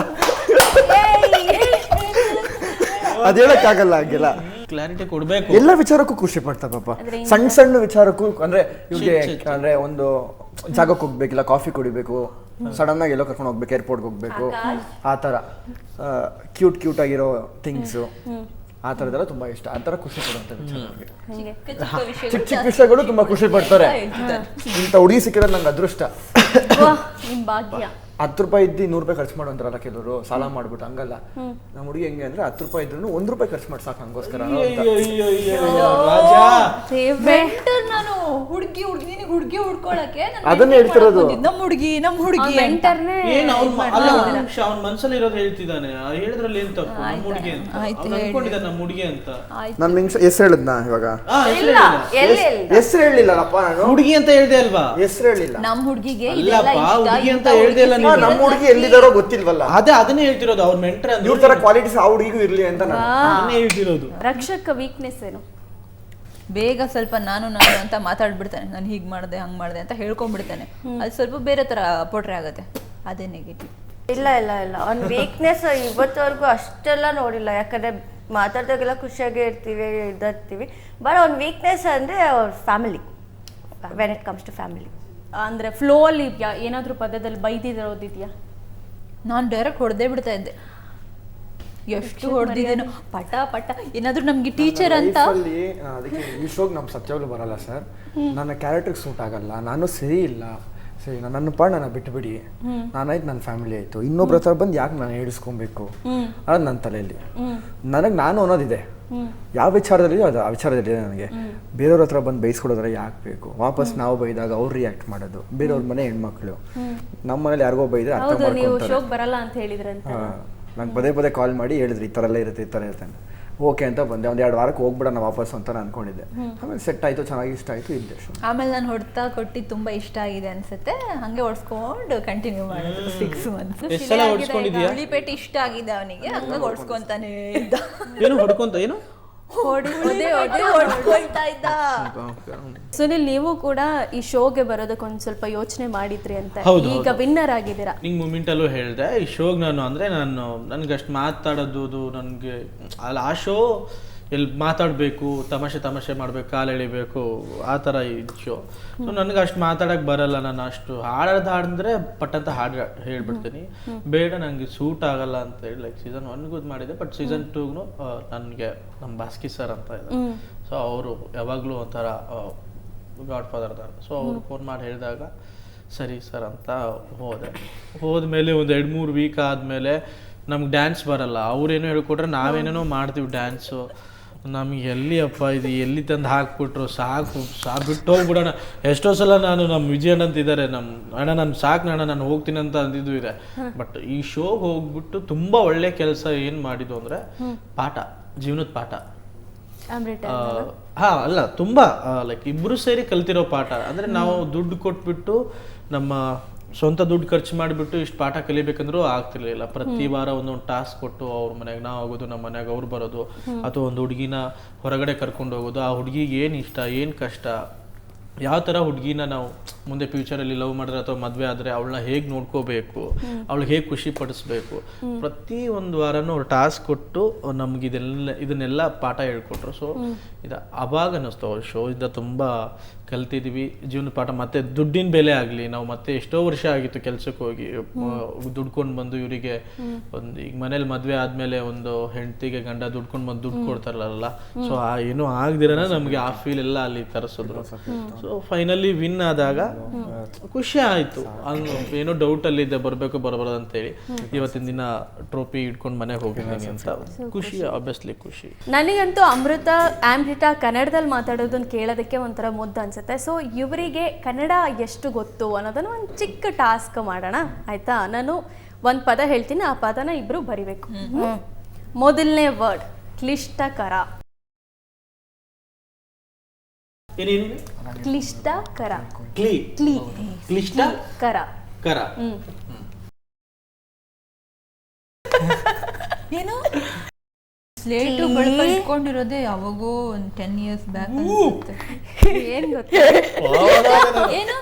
ಅದು ಹೇಳಕ್ಕಾಗಲ್ಲ. ಹಂಗೆಲ್ಲ ಕ್ಲಾರಿಟಿ ಕೊಡ್ಬೇಕು. ಎಲ್ಲ ವಿಚಾರಕ್ಕೂ ಖುಷಿ ಪಡ್ತಾರೆ ಪಾಪ. ಸಣ್ಣ ವಿಚಾರಕ್ಕೂ ಅಂದ್ರೆ ಇವ್ರಿಗೆ ಅಂದ್ರೆ ಒಂದು ಜಾಗಕ್ಕೆ ಹೋಗ್ಬೇಕಿಲ್ಲ, ಕಾಫಿ ಕುಡಿಬೇಕು, ಸಡನ್ ಆಗಿ ಎಲ್ಲೋ ಕರ್ಕೊಂಡು ಹೋಗ್ಬೇಕು, ಏರ್ಪೋರ್ಟ್ಗೆ ಹೋಗ್ಬೇಕು, ಆ ಥರ ಕ್ಯೂಟ್ ಆಗಿರೋ ಥಿಂಗ್ಸು, ಆ ಥರದ್ದೆಲ್ಲ ತುಂಬಾ ಇಷ್ಟ. ಆ ಥರ ಖುಷಿ ಕೊಡುವಂಥ ವಿಚಾರ, ಚಿಕ್ಕ ವಿಷಯಗಳು ತುಂಬಾ ಖುಷಿ ಪಡ್ತಾರೆ. ಇಂಥ ಹುಡುಗಿ ಸಿಕ್ಕಿದ್ರೆ ನಂಗೆ ಅದೃಷ್ಟ. ನಿಮ್ ಭಾಗ್ಯ. 10 ರೂಪಾಯಿ ಇದ್ದು 100 ರೂಪಾಯಿ ಖರ್ಚು ಮಾಡುವಂತಾರಲ್ಲ ಕೆಲವರು, ಸಾಲ ಮಾಡ್ಬಿಟ್ಟು. ಹಂಗಲ್ಲ, ನಮ್ಮ ಹುಡುಗಿ ಹೆಂಗೆ ಅಂದ್ರೆ 10 ರೂಪಾಯಿ ಇದ್ರು 1 ರೂಪಾಯಿ ಖರ್ಚು ಮಾಡಿ ಸಾಕು ನಂಗೋಸ್ಕರ. ಮೆಂಟರ್ ನಾನು ಹುಡುಗಿ ನಿನಗೆ ಹುಡುಗಿ ಹುಡ್ಕೊಳಕ್ಕೆ ಅದನ್ನ ಹೇಳ್ತಿರೋದು. ನಮ್ಮ ಹುಡುಗಿ ಮೆಂಟರ್ನೇ ಏನ್ ಅವ್ನ ಮನ್ಸಲ್ಲಿ ಇರೋದು ಹೇಳ್ತಿದ್ದಾನೆ, ಹೇಳಿದ್ರಲ್ಲಿ ಏನ್ ತಪ್ಪು? ನಮ್ಮ ಹುಡುಗಿ ಅಂತ ಅವ್ನು ಅನ್ಕೊಂಡಿದ್ದಾನೆ, ನಮ್ಮ ಹುಡುಗಿ ಅಂತ. ನಾನು ನಿಂಗೆ ಹೆಸರು ಹೇಳಿದ್ನಾ ಇವಾಗ? ಹೆಸರು ಹೇಳಿಲ್ಲಪ್ಪ ನಾನು. ಹುಡುಗಿ ಅಂತ ಹೇಳ್ದೆ ಅಲ್ವಾ? ಹೆಸರು ಹೇಳಿಲ್ಲ. ನಮ್ಮ ಹುಡುಗಿಗೆ ಅಲ್ಲಪ್ಪ, ಹುಡುಗಿ ಅಂತ ಹೇಳ್ದೆ ಇಲ್ಲ ನೀನು. ನಮ್ಮ ಹುಡುಗಿ ಎಲ್ಲಿದಾರೋ ಗೊತ್ತಿಲ್ವಲ್ಲ. ಅದನ್ನೇ ಹೇಳ್ತಿರೋದು, ಅವ್ರ ಮೆಂಟರ್ ಅಂದ್ರೆ ಇವ್ರ ತರ ಕ್ವಾಲಿಟೀಸ್ ಆ ಹುಡುಗಿಗೂ ಇರ್ಲಿ ಅಂತ ನಾನು ಅದನ್ನೇ ಹೇಳ್ತಿರೋದು. ರಕ್ಷಕ ವೀಕ್ನೆಸ್ ಏನು? ಬೇಗ ಸ್ವಲ್ಪ ನಾನು ಅಂತ ಮಾತಾಡ್ಬಿಡ್ತಾನೆ, ನಾನು ಹೀಗೆ ಮಾಡಿದೆ ಹಂಗೆ ಮಾಡಿದೆ ಅಂತ ಹೇಳ್ಕೊಂಡ್ಬಿಡ್ತಾನೆ. ಅದು ಸ್ವಲ್ಪ ಬೇರೆ ಥರ ಪೋಟ್ರೆ ಆಗುತ್ತೆ, ಅದೇ ನೆಗೆಟಿವ್. ಇಲ್ಲ ಅವ್ನ ವೀಕ್ನೆಸ್ ಇವತ್ತವರೆಗೂ ಅಷ್ಟೆಲ್ಲ ನೋಡಿಲ್ಲ. ಯಾಕಂದ್ರೆ ಮಾತಾಡ್ದಾಗೆಲ್ಲ ಖುಷಿಯಾಗೇ ಇರ್ತೀವಿ. ಬಟ್ ಅವ್ನ ವೀಕ್ನೆಸ್ ಅಂದರೆ ಅವ್ರ family, when it comes to family. ಅಂದರೆ ಫ್ಲೋ ಅಲ್ಲಿ ಏನಾದರೂ ಪದದಲ್ಲಿ ಬೈದಿರೋದಿದೆಯಾ? ನಾನು ಡೈರೆಕ್ಟ್ ಹೊಡೆದೇ ಬಿಡ್ತಾ ಇದ್ದೆ, ಎಷ್ಟು ಹೊಡೆದಿದ್ದೇನೋ ಪಟ ಏನಾದರೂ ನಮಗೆ ಟೀಚರ್ ಅಂತ. ಅದಕ್ಕೆ ಈ ಶೋಗೆ ನಮ್ಮ ಸತ್ಯವಾಗ್ಲೂ ಬರಲ್ಲ ಸರ್. ನನ್ನ ಕ್ಯಾರೆಕ್ಟರ್ಗೆ ಸೂಟ್ ಆಗಲ್ಲ, ನಾನು ಸರಿ ಇಲ್ಲ, ಸರಿ ನನ್ನ ಪಾಡ್ ನನ್ನ ಬಿಟ್ಬಿಡಿ, ನಾನಾಯ್ತು ನನ್ನ ಫ್ಯಾಮಿಲಿ ಆಯಿತು, ಇನ್ನೊಬ್ರ ಹತ್ರ ಬಂದು ಯಾಕೆ ನಾನು ಹೇಳಿಸ್ಕೊಬೇಕು ಅದು ನನ್ನ ತಲೆಯಲ್ಲಿ. ನಾನು ಅನ್ನೋದಿದೆ, ಯಾವ ವಿಚಾರದಲ್ಲಿ ಅದು ಆ ವಿಚಾರದಲ್ಲಿ ನನಗೆ. ಬೇರೆಯವ್ರ ಹತ್ರ ಬಂದು ಬೈಸ್ಕೊಡೋದ್ರೆ ಯಾಕೆ ಬೇಕು? ವಾಪಸ್ ನಾವು ಬೈದಾಗ ಅವ್ರು ರಿಯಾಕ್ಟ್ ಮಾಡೋದು. ಬೇರೆಯವ್ರ ಮನೆ ಹೆಣ್ಮಕ್ಳು, ನಮ್ಮ ಮನೇಲಿ ಯಾರಿಗೋ ಬೈದ್ರೆ ಅರ್ಥ ಮಾಡ್ಕೊಂತಾರೆ. ಶೋಕ್ ಬರಲ್ಲ ಅಂತ ಹೇಳಿದ್ರಂತ. ನಂಗೆ ಪದೇ ಕಾಲ್ ಮಾಡಿ ಹೇಳಿದ್ರು ಈ ಥರ ಎಲ್ಲ ಇರುತ್ತೆ, ಈ ಥರ ಇರುತ್ತೆ. ಓಕೆ ಅಂತ ಬಂದೆ. 1-2 ವಾರಕ್ಕೆ ಹೋಗ್ಬಿಡೋಣ ವಾಪಸ್ ಅಂತ ನಾನು ಅನ್ಕೊಂಡಿದ್ದೆ. ಆಮೇಲೆ ಸೆಟ್ ಆಯಿತು, ಚೆನ್ನಾಗಿ ಇಷ್ಟ ಆಯಿತು, ಇದ್ದೆ. ಆಮೇಲೆ ನಾನು ಹೊಡ್ತಾ ಕೊಟ್ಟು ತುಂಬಾ ಇಷ್ಟ ಆಗಿದೆ ಅನ್ಸುತ್ತೆ, ಹಂಗೆ ಹೊಡ್ಸ್ಕೊಂಡು ಕಂಟಿನ್ಯೂ ಮಾಡಿದ್ರು 6 months. ಎಷ್ಟು ಸಲ ಹೊಡ್ಸ್ಕೊಂಡಿದ್ಯಾ? ಉಳಿಪೇಟೆ ಇಷ್ಟ ಆಗಿದೆ ಅವನಿಗೆ, ಹಂಗಾಗಿ ಹೊಡ್ಸ್ಕೊಂತಾನೆ ಇದ್ದ. ಏನು ಹೊಡ್ಕೊಂತ ಏನು ಹೊಡ್ಕೊಳ್ತಾ ಇದ್ದ. ಸುನಿಲ್, ನೀವು ಕೂಡ ಈ ಶೋಗೆ ಬರೋದಕ್ಕೆ ಒಂದ್ ಸ್ವಲ್ಪ ಯೋಚನೆ ಮಾಡಿದ್ರಿ ಅಂತ. ಈಗ ವಿನ್ನರ್ ಆಗಿದ್ದೀರಾ. ನಿಂಗೆ ಮೂಮೆಂಟಲ್ಲೂ ಹೇಳಿದೆ, ಈ ಶೋಗೆ ನನ್ಗೆ ಅಷ್ಟು ಮಾತಾಡೋದು ನನಗೆ ಅಲ್ಲ. ಆ ಶೋ ಎಲ್ಲಿ ಮಾತಾಡಬೇಕು, ತಮಾಷೆ ಮಾಡಬೇಕು, ಕಾಲು ಎಳಿಬೇಕು, ಆ ಥರ ಈ ಶೋ. ಸೊ ನನಗೆ ಅಷ್ಟು ಮಾತಾಡೋಕ್ಕೆ ಬರಲ್ಲ. ನಾನು ಅಷ್ಟು ಹಾಡಿದ್ರೆ ಪಟ್ಟಂತ ಹಾಡು ಹೇಳ್ಬಿಡ್ತೀನಿ. ಬೇಡ ನನಗೆ ಸೂಟ್ ಆಗಲ್ಲ ಅಂತ ಹೇಳಿ ಲೈಕ್ ಸೀಸನ್ 1ಗೂ ಮಾಡಿದೆ. ಬಟ್ ಸೀಸನ್ 2ಗೂ ನನಗೆ ನಮ್ಮ ಬಾಸ್ಕಿ ಸರ್ ಅಂತ ಇದೆ, ಸೊ ಅವರು ಯಾವಾಗಲೂ ಒಂಥರ ಗಾಡ್ ಫಾದರ್ ಥರ. ಸೊ ಅವರು ಫೋನ್ ಮಾಡಿ ಹೇಳಿದಾಗ ಸರಿ ಸರ್ ಅಂತ ಹೋದ್ಮೇಲೆ ಒಂದು 2-3 ವೀಕ್ ಆದಮೇಲೆ ನಮ್ಗೆ ಡ್ಯಾನ್ಸ್ ಬರಲ್ಲ. ಅವ್ರೇನೋ ಹೇಳ್ಕೊಟ್ರೆ ನಾವೇನೇನೋ ಮಾಡ್ತೀವಿ ಡ್ಯಾನ್ಸು. ನಮ್ಗೆ ಎಲ್ಲಿ ಅಪ್ಪ ಇದು ಎಲ್ಲಿ ತಂದು ಹಾಕ್ಬಿಟ್ರು, ಸಾಕು ಬಿಟ್ಟು ಹೋಗ್ಬಿಡೋಣ. ಎಷ್ಟೋ ಸಲ ನಾನು ನಮ್ಮ ವಿಜಯಣ್ಣ ಅಂತ ಇದ್ದಾರೆ, ನಮ್ಮ ಅಣ್ಣ ನಾನು ಸಾಕು ಅಣ್ಣ ನಾನು ಹೋಗ್ತೀನಿ ಅಂತ ಅಂದಿದ್ದು ಇದೆ. ಬಟ್ ಈ ಶೋಗೆ ಹೋಗ್ಬಿಟ್ಟು ತುಂಬ ಒಳ್ಳೆ ಕೆಲಸ ಏನು ಮಾಡಿದ್ದು ಅಂದರೆ ಪಾಠ, ಜೀವನದ ಪಾಠ. ಅಲ್ಲ, ತುಂಬ ಲೈಕ್ ಇಬ್ಬರು ಸೇರಿ ಕಲ್ತಿರೋ ಪಾಠ. ಅಂದರೆ ನಾವು ದುಡ್ಡು ಕೊಟ್ಬಿಟ್ಟು ನಮ್ಮ ಸ್ವಂತ ದುಡ್ಡು ಖರ್ಚು ಮಾಡಿಬಿಟ್ಟು ಇಷ್ಟು ಪಾಠ ಕಲಿಬೇಕಂದ್ರೂ ಆಗ್ತಿರ್ಲಿಲ್ಲ. ಪ್ರತಿ ವಾರ ಒಂದೊಂದು ಟಾಸ್ಕ್ ಕೊಟ್ಟು ಅವ್ರ ಮನೆಗೆ ನಾವು ಹೋಗೋದು, ನಮ್ಮ ಮನೆಯಾಗ ಅವ್ರು ಬರೋದು, ಅಥವಾ ಒಂದು ಹುಡುಗಿನ ಹೊರಗಡೆ ಕರ್ಕೊಂಡು ಹೋಗೋದು, ಆ ಹುಡುಗಿಗೆ ಏನು ಇಷ್ಟ, ಏನು ಕಷ್ಟ, ಯಾವ ಥರ ಹುಡುಗಿನ ನಾವು ಮುಂದೆ ಫ್ಯೂಚರಲ್ಲಿ ಲವ್ ಮಾಡಿದ್ರೆ ಅಥವಾ ಮದುವೆ ಆದರೆ ಅವಳನ್ನ ಹೇಗೆ ನೋಡ್ಕೋಬೇಕು, ಅವಳಿಗೆ ಹೇಗೆ ಖುಷಿ ಪಡಿಸ್ಬೇಕು, ಪ್ರತಿ ಒಂದು ವಾರನೂ ಅವ್ರು ಟಾಸ್ಕ್ ಕೊಟ್ಟು ನಮ್ಗೆ ಇದನ್ನೆಲ್ಲ ಪಾಠ ಹೇಳ್ಕೊಟ್ರು. ಸೊ ಅವಾಗ ಅನ್ನಿಸ್ತು ಅವ್ರ ಶೋ ಇಂದ ತುಂಬ ಕಲ್ತಿದ್ದೀವಿ ಜೀವನ ಪಾಠ. ಮತ್ತೆ ದುಡ್ಡಿನ ಬೆಲೆ ಆಗಲಿ, ನಾವು ಮತ್ತೆ ಎಷ್ಟೋ ವರ್ಷ ಆಗಿತ್ತು ಕೆಲ್ಸಕ್ಕೆ ಹೋಗಿ ದುಡ್ಕೊಂಡು ಬಂದು ಇವರಿಗೆ ಒಂದು ಈಗ ಮನೇಲಿ ಮದುವೆ ಆದಮೇಲೆ ಒಂದು ಹೆಂಡತಿಗೆ ಗಂಡ ದುಡ್ಕೊಂಡು ಬಂದು ದುಡ್ಡು ಕೊಡ್ತಾರಲ್ಲ, ಸೊ ಏನೂ ಆಗದಿರೋಣ ನಮಗೆ ಆ ಫೀಲ್ ಎಲ್ಲ ಅಲ್ಲಿ ತರಿಸಿದ್ರು. ಸೊ ಫೈನಲಿ ವಿನ್ ಆದಾಗ ಖುಷಿ ಆಯಿತು. ಏನೋ ಡೌಟಲ್ಲಿದ್ದೆ ಬರಬೇಕು ಬರಬಾರ್ದು ಅಂತೇಳಿ ಇವತ್ತಿನ ದಿನ ಟ್ರೋಫಿ ಇಟ್ಕೊಂಡು ಮನೆಗೆ ಹೋಗಿದ್ದೀನಿ ಅಂತ ಖುಷಿ, ಆಬ್ವಿಯಸ್ಲಿ ಖುಷಿ. ನನಗಂತೂ ಆಮ್ರಿತಾ ಕನ್ನಡದಲ್ಲಿ ಮಾತಾಡೋದನ್ನ ಕೇಳೋದಕ್ಕೆ ಒಂಥರ ಮುದ್ದು ಅನ್ಸುತ್ತೆ. ಸೊ ಇವರಿಗೆ ಕನ್ನಡ ಎಷ್ಟು ಗೊತ್ತು ಅನ್ನೋದನ್ನು ಒಂದು ಚಿಕ್ಕ ಟಾಸ್ಕ್ ಮಾಡೋಣ ಆಯ್ತಾ? ನಾನು ಒಂದು ಪದ ಹೇಳ್ತೀನಿ, ಆ ಪದನ ಇಬ್ರು ಬರಿಬೇಕು. ಮೊದಲನೇ ವರ್ಡ್ ಕ್ಲಿಷ್ಟಕರ. ಕ್ಲಿಷ್ಟಕರ. ಕ್ಲಿಷ್ಟಕರ. ಏನು ಸ್ಲೇಟು ಇಟ್ಕೊಂಡಿರೋದೇ ಯಾವಾಗೋ ಒಂದು 10 years ಬ್ಯಾಕ್ ಅನ್ಸುತ್ತೆ. ಏನ್ ಗೊತ್ತಾ? ಏನು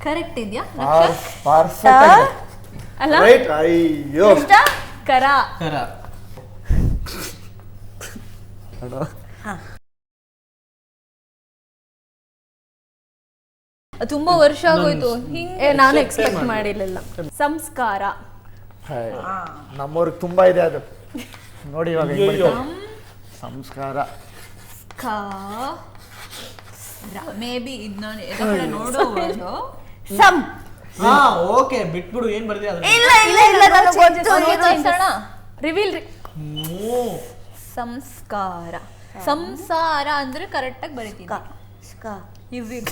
ಕರೆಕ್ಟ್ ಇದೆಯಾ? ಅಲ್ಲ ಕರ. ತುಂಬಾ ವರ್ಷ ಆಗೋಯ್ತು. ನಾನು ಎಕ್ಸ್ಪೆಕ್ಟ್ ಮಾಡಿರ್ಲಿಲ್ಲ. ಸಂಸ್ಕಾರ. ನಮ್ಮವ್ರಿಗೆ ತುಂಬಾ ಇದೆ ಅದು ನೋಡಿ. ಇವಾಗ ಸಂಸ್ಕಾರ ಮೇ ಬಿ ಇದು ನಾನು ನೋಡೋದು ಸಮ್. ಹಾ ಓಕೆ ಬಿಟ್ಬಿಡು ಏನ್ ಬರ್ದಿದೆ ಅದ್ರ ಇಲ್ಲ ಇಲ್ಲ ಇಲ್ಲ ನನಗೆ ಗೊತ್ತು. ರಿವೀಲ್ ಸಂಸ್ಕಾರ ಸಂಸಾರ ಅಂದ್ರೆ ಕರೆಕ್ಟ್ ಆಗಿ ಬರೀತೀನಿ ಈಸಿ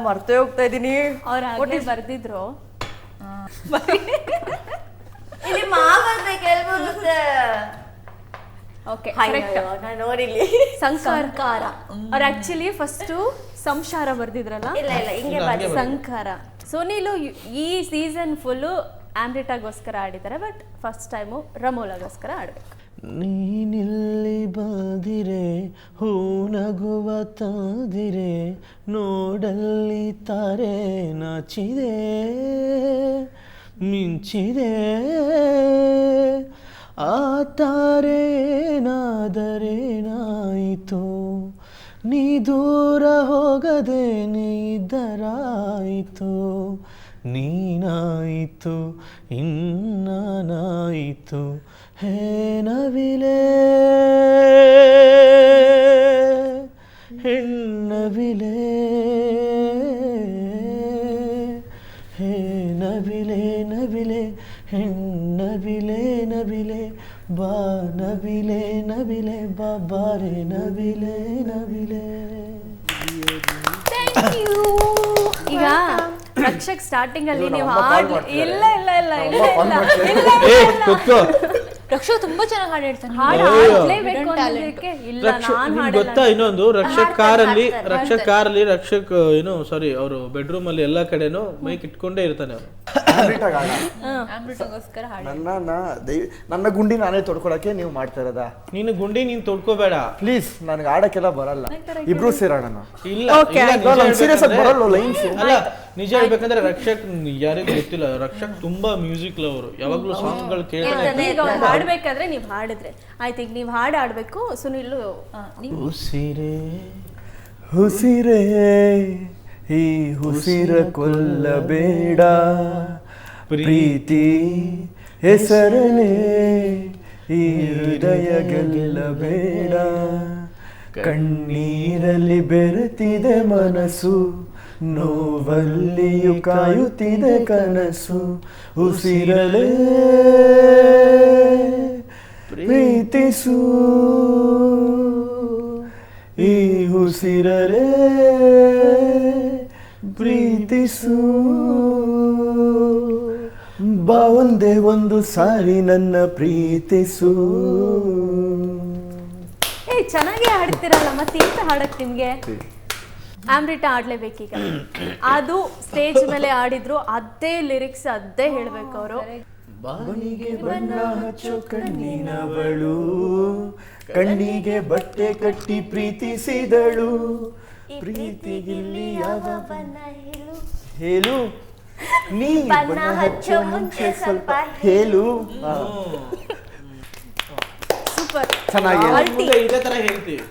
ಮರ್ತೇ ಹೋಗ್ತಾ ಇದೀನಿ. ಅವ್ರು ಹಾಗೆ ಬರ್ದಿದ್ರು. ಇಲ್ಲಿ ಮಾತಾಡ್ಬೇಕು ಹೇಳ್ಬೋದು. ಓಕೆ ನಾನು ನೋಡಿಲ್ಲಿ ಸಂಸ್ಕಾರ ಅವ್ರು ಆಕ್ಚುಲಿ ಫಸ್ಟ್ ಸಂಸಾರ ಬರ್ದಿದ್ರಲ್ಲ. ಇಲ್ಲ ಇಲ್ಲ ಹಿಂಗೆ ಬರ್ದಿ. ಸಂಸ್ಕಾರ. ಸುನಿಲು ಈ ಸೀಸನ್ ಫುಲ್ಲು ಆಮ್ರಿಟಾಗೋಸ್ಕರ ಆಡಿದ್ದಾರೆ, ಬಟ್ ಫಸ್ಟ್ ಟೈಮು ರಮೋಲಾಗೋಸ್ಕರ ಆಡ್ಬೇಕು. ನೀನಿಲ್ಲಿ ಬಂದಿರೆ ಹೂ ನಗುವ ತಾದಿರೆ ನೋಡಲ್ಲಿ ತಾರೆ ನಾಚಿದೆ ಮಿಂಚಿದೆ ಆ ತಾರೆ ಏನಾದರೇನಾಯಿತು ನೀ ದೂರ ಹೋಗದೆ ನೀದರಾಯಿತು ನೀನಾಯಿತು ಇನ್ನಾನಾಯಿತು ಹೇ ನವಿಲೆ ಹೆಣ್ಣವಿಲೆ ಹೇ ನವಿಲೆ ನವಿಲೆ ಹೆಣ್ಣವಿಲೆ ನವಿಲೆ ಬಾ ನವಿಲೆ ನವಿಲೆ ಬಾ ಬಾರೆ ನವಿಲೆ ನವಿಲೆ. ಈಗ ರಕ್ಷಕ್ ಸ್ಟಾರ್ಟಿಂಗ್ ಅಲ್ಲಿ ನೀವು ಇಲ್ಲ ಇಲ್ಲ ಇಲ್ಲ ರಕ್ಷಾ ತುಂಬಾ ಚೆನ್ನಾಗಿ ಹಾಡು ಹೇಳ್ತಾನೆ. ಹಾಡು ಹಾಡ್ಲೇಬೇಕು ಅನ್ನೋದಕ್ಕೆ ಇಲ್ಲ ನಾನು ಗೊತ್ತಾ ಇನ್ನೊಂದು ರಕ್ಷಕ್ ಕಾರಲ್ಲಿ ರಕ್ಷಕ್ ಏನು ಸಾರಿ ಅವರು ಬೆಡ್ರೂಮ್ ಅಲ್ಲಿ ಎಲ್ಲಾ ಕಡೆನೂ ಮೈಕ್ ಇಟ್ಕೊಂಡೇ ಇರ್ತಾನೆ ಅವರು. ಅಮೃತಗೋಸ್ಕರ ಹಾಡು. ನನ್ನ ಗುಂಡಿ ನಾನೇ ತೊಡ್ಕೊಳಕ್ಕೆ ನೀವು ಮಾಡ್ತಾ ಇರೋದಾ? ನೀನು ಗುಂಡಿ ನೀನ್ ತೊಡ್ಕೋಬೇಡ ಪ್ಲೀಸ್, ನನಗೆ ಆಡಕ್ಕೆಲ್ಲ ಬರಲ್ಲ. ಇಬ್ರು ಸೇರೋಣ. ಇಲ್ಲ ಸೀರಿಯಸ್ ಆಗಿ ಬರಲ್ಲ ಲೈನ್ಸ್. ಅಲ್ಲ ನಿಜ ಹೇಳ್ಬೇಕಂದ್ರೆ ರಕ್ಷಕ್ ಯಾರಿಗೂ ಗೊತ್ತಿಲ್ಲ, ರಕ್ಷಕ್ ತುಂಬಾ ಮ್ಯೂಸಿಕ್ ಲವರು, ಯಾವಾಗ್ಲೂ ಸಾಂಗ್ ಗಳು ಕೇಳ್ತಾರೆ. ಈಗ ಅವ್ರು ಹಾಡ್ಬೇಕಾದ್ರೆ ನೀವು ಹಾಡಿದ್ರೆ ಆಯ್ತು. ಈಗ ನೀವು ಹಾಡು ಆಡ್ಬೇಕು. ಸುನಿಲು ಉಸಿರೇ ಹುಸಿರೇ ಈ ಹುಸಿರ ಕೊಲ್ಲಬೇಡ, ಪ್ರೀತಿ ಹೆಸರಲೇ ಈ ಹೃದಯ ಗೆಲ್ಲಬೇಡ, ಕಣ್ಣೀರಲ್ಲಿ ಬೆರೆತಿದೆ ಮನಸ್ಸು, ನೋವಲ್ಲಿಯೂ ಕಾಯುತ್ತಿದೆ ಕನಸು, ಉಸಿರಲೇ ಪ್ರೀತಿಸು ಈ ಉಸಿರಲೇ ಪ್ರೀತಿಸು, ಬಾ ಒಂದೇ ಒಂದು ಸಾರಿ ನನ್ನ ಪ್ರೀತಿಸು. ಚೆನ್ನಾಗಿ ಹಾಡ್ತಿರಲ್ಲ, ಮತ್ತೆ ಎಂತ ಹಾಡಕ್ ನಿಮ್ಗೆ? ಆಮ್ರಿಟಾ ಆಡ್ಲೇಬೇಕೀಗ. ಅದು ಸ್ಟೇಜ್ ಮೇಲೆ ಆಡಿದ್ರು ಅದೇ ಲಿರಿಕ್ಸ್, ಅದೇ ಹೇಳ್ಬೇಕು ಅವರು. ಬಾನಿಗೆ ಬಣ್ಣ ಹಚ್ಚೋ ಕಣ್ಣಿನವಳು, ಕಣ್ಣಿಗೆ ಬಟ್ಟೆ ಕಟ್ಟಿ ಪ್ರೀತಿಸಿದಳು, ಪ್ರೀತಿಗಿಲ್ಲಿ ಯಾವ ಹೇಳು, ನೀ ಬಣ್ಣ ಹಚ್ಚೋ ಮುಂಚೆ ಸ್ವಲ್ಪ ಹೇಳು. ಸೂಪರ್, ಚೆನ್ನಾಗಿ ಇದೇ ತರ ಹೇಳ್ತೀವಿ.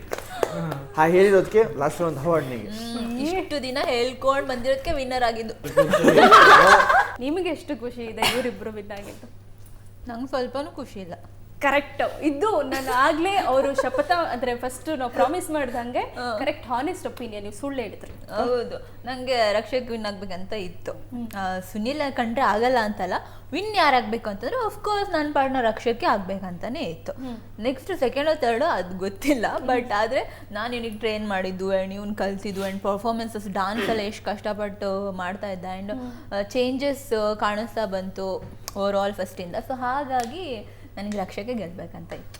ಹೇಳಿರೋದಕ್ಕೆ ಲಾಸ್ಟ್ ಒಂದು ಅವಾರ್ಡ್ನಿಗೆ ಇಷ್ಟು ದಿನ ಹೇಳ್ಕೊಂಡ್ ಬಂದಿರೋದಕ್ಕೆ ವಿನ್ನರ್ ಆಗಿದ್ದು. ನಿಮಗೆ ಎಷ್ಟು ಖುಷಿ ಇದೆ ಇವರಿಬ್ರು ವಿನ್ ಆಗಿದ್ದು? ನಂಗೆ ಸ್ವಲ್ಪನೂ ಖುಷಿ ಇಲ್ಲ. ಕರೆಕ್ಟ್ ಇದು ನಾನು ಆಗ್ಲೇ ಅವರು ಶಪಥ ಅಂದ್ರೆ ಫಸ್ಟ್ ನಾವು ಪ್ರಾಮಿಸ್ ಮಾಡ್ದಂಗೆ ಕರೆಕ್ಟ್ ಹಾನೆಸ್ಟ್ ಒಪಿನಿಯನ್, ನೀವು ಸುಳ್ಳು ಹೇಳಿದ್ರಿ. ಹೌದು, ನಂಗೆ ರಕ್ಷಕ್ ವಿನ್ ಆಗ್ಬೇಕಂತ ಇತ್ತು. ಸುನಿಲ್ ಕಂಡ್ರೆ ಆಗಲ್ಲ ಅಂತಲ್ಲ, ವಿನ್ ಯಾರಾಗ್ಬೇಕು ಅಂತಂದ್ರೆ ಅಫ್ಕೋರ್ಸ್ ನನ್ನ ಪಾರ್ಟ್ನರ್ ರಕ್ಷಕ್ಕೆ ಆಗ್ಬೇಕಂತಾನೆ ಇತ್ತು. ನೆಕ್ಸ್ಟ್ ಸೆಕೆಂಡ್ ಥರ್ಡ್ ಅದು ಗೊತ್ತಿಲ್ಲ, ಬಟ್ ಆದ್ರೆ ನಾನು ಇವನಿಗೆ ಟ್ರೈನ್ ಮಾಡಿದ್ದು ಆ್ಯಂಡ್ ಇವ್ನು ಕಲ್ತಿದ್ದು ಆ್ಯಂಡ್ ಪರ್ಫಾರ್ಮೆನ್ಸಸ್ ಡಾನ್ಸ್ ಎಲ್ಲ ಎಷ್ಟು ಕಷ್ಟಪಟ್ಟು ಮಾಡ್ತಾ ಇದ್ದ ಆ್ಯಂಡ್ ಚೇಂಜಸ್ ಕಾಣಿಸ್ತಾ ಬಂತು ಓವರ್ ಆಲ್ ಫಸ್ಟಿಂದ. ಸೊ ಹಾಗಾಗಿ ನನಗೆ ರಕ್ಷಕ್ಕೆ ಗೆಲ್ಬೇಕಂತ ಇತ್ತು.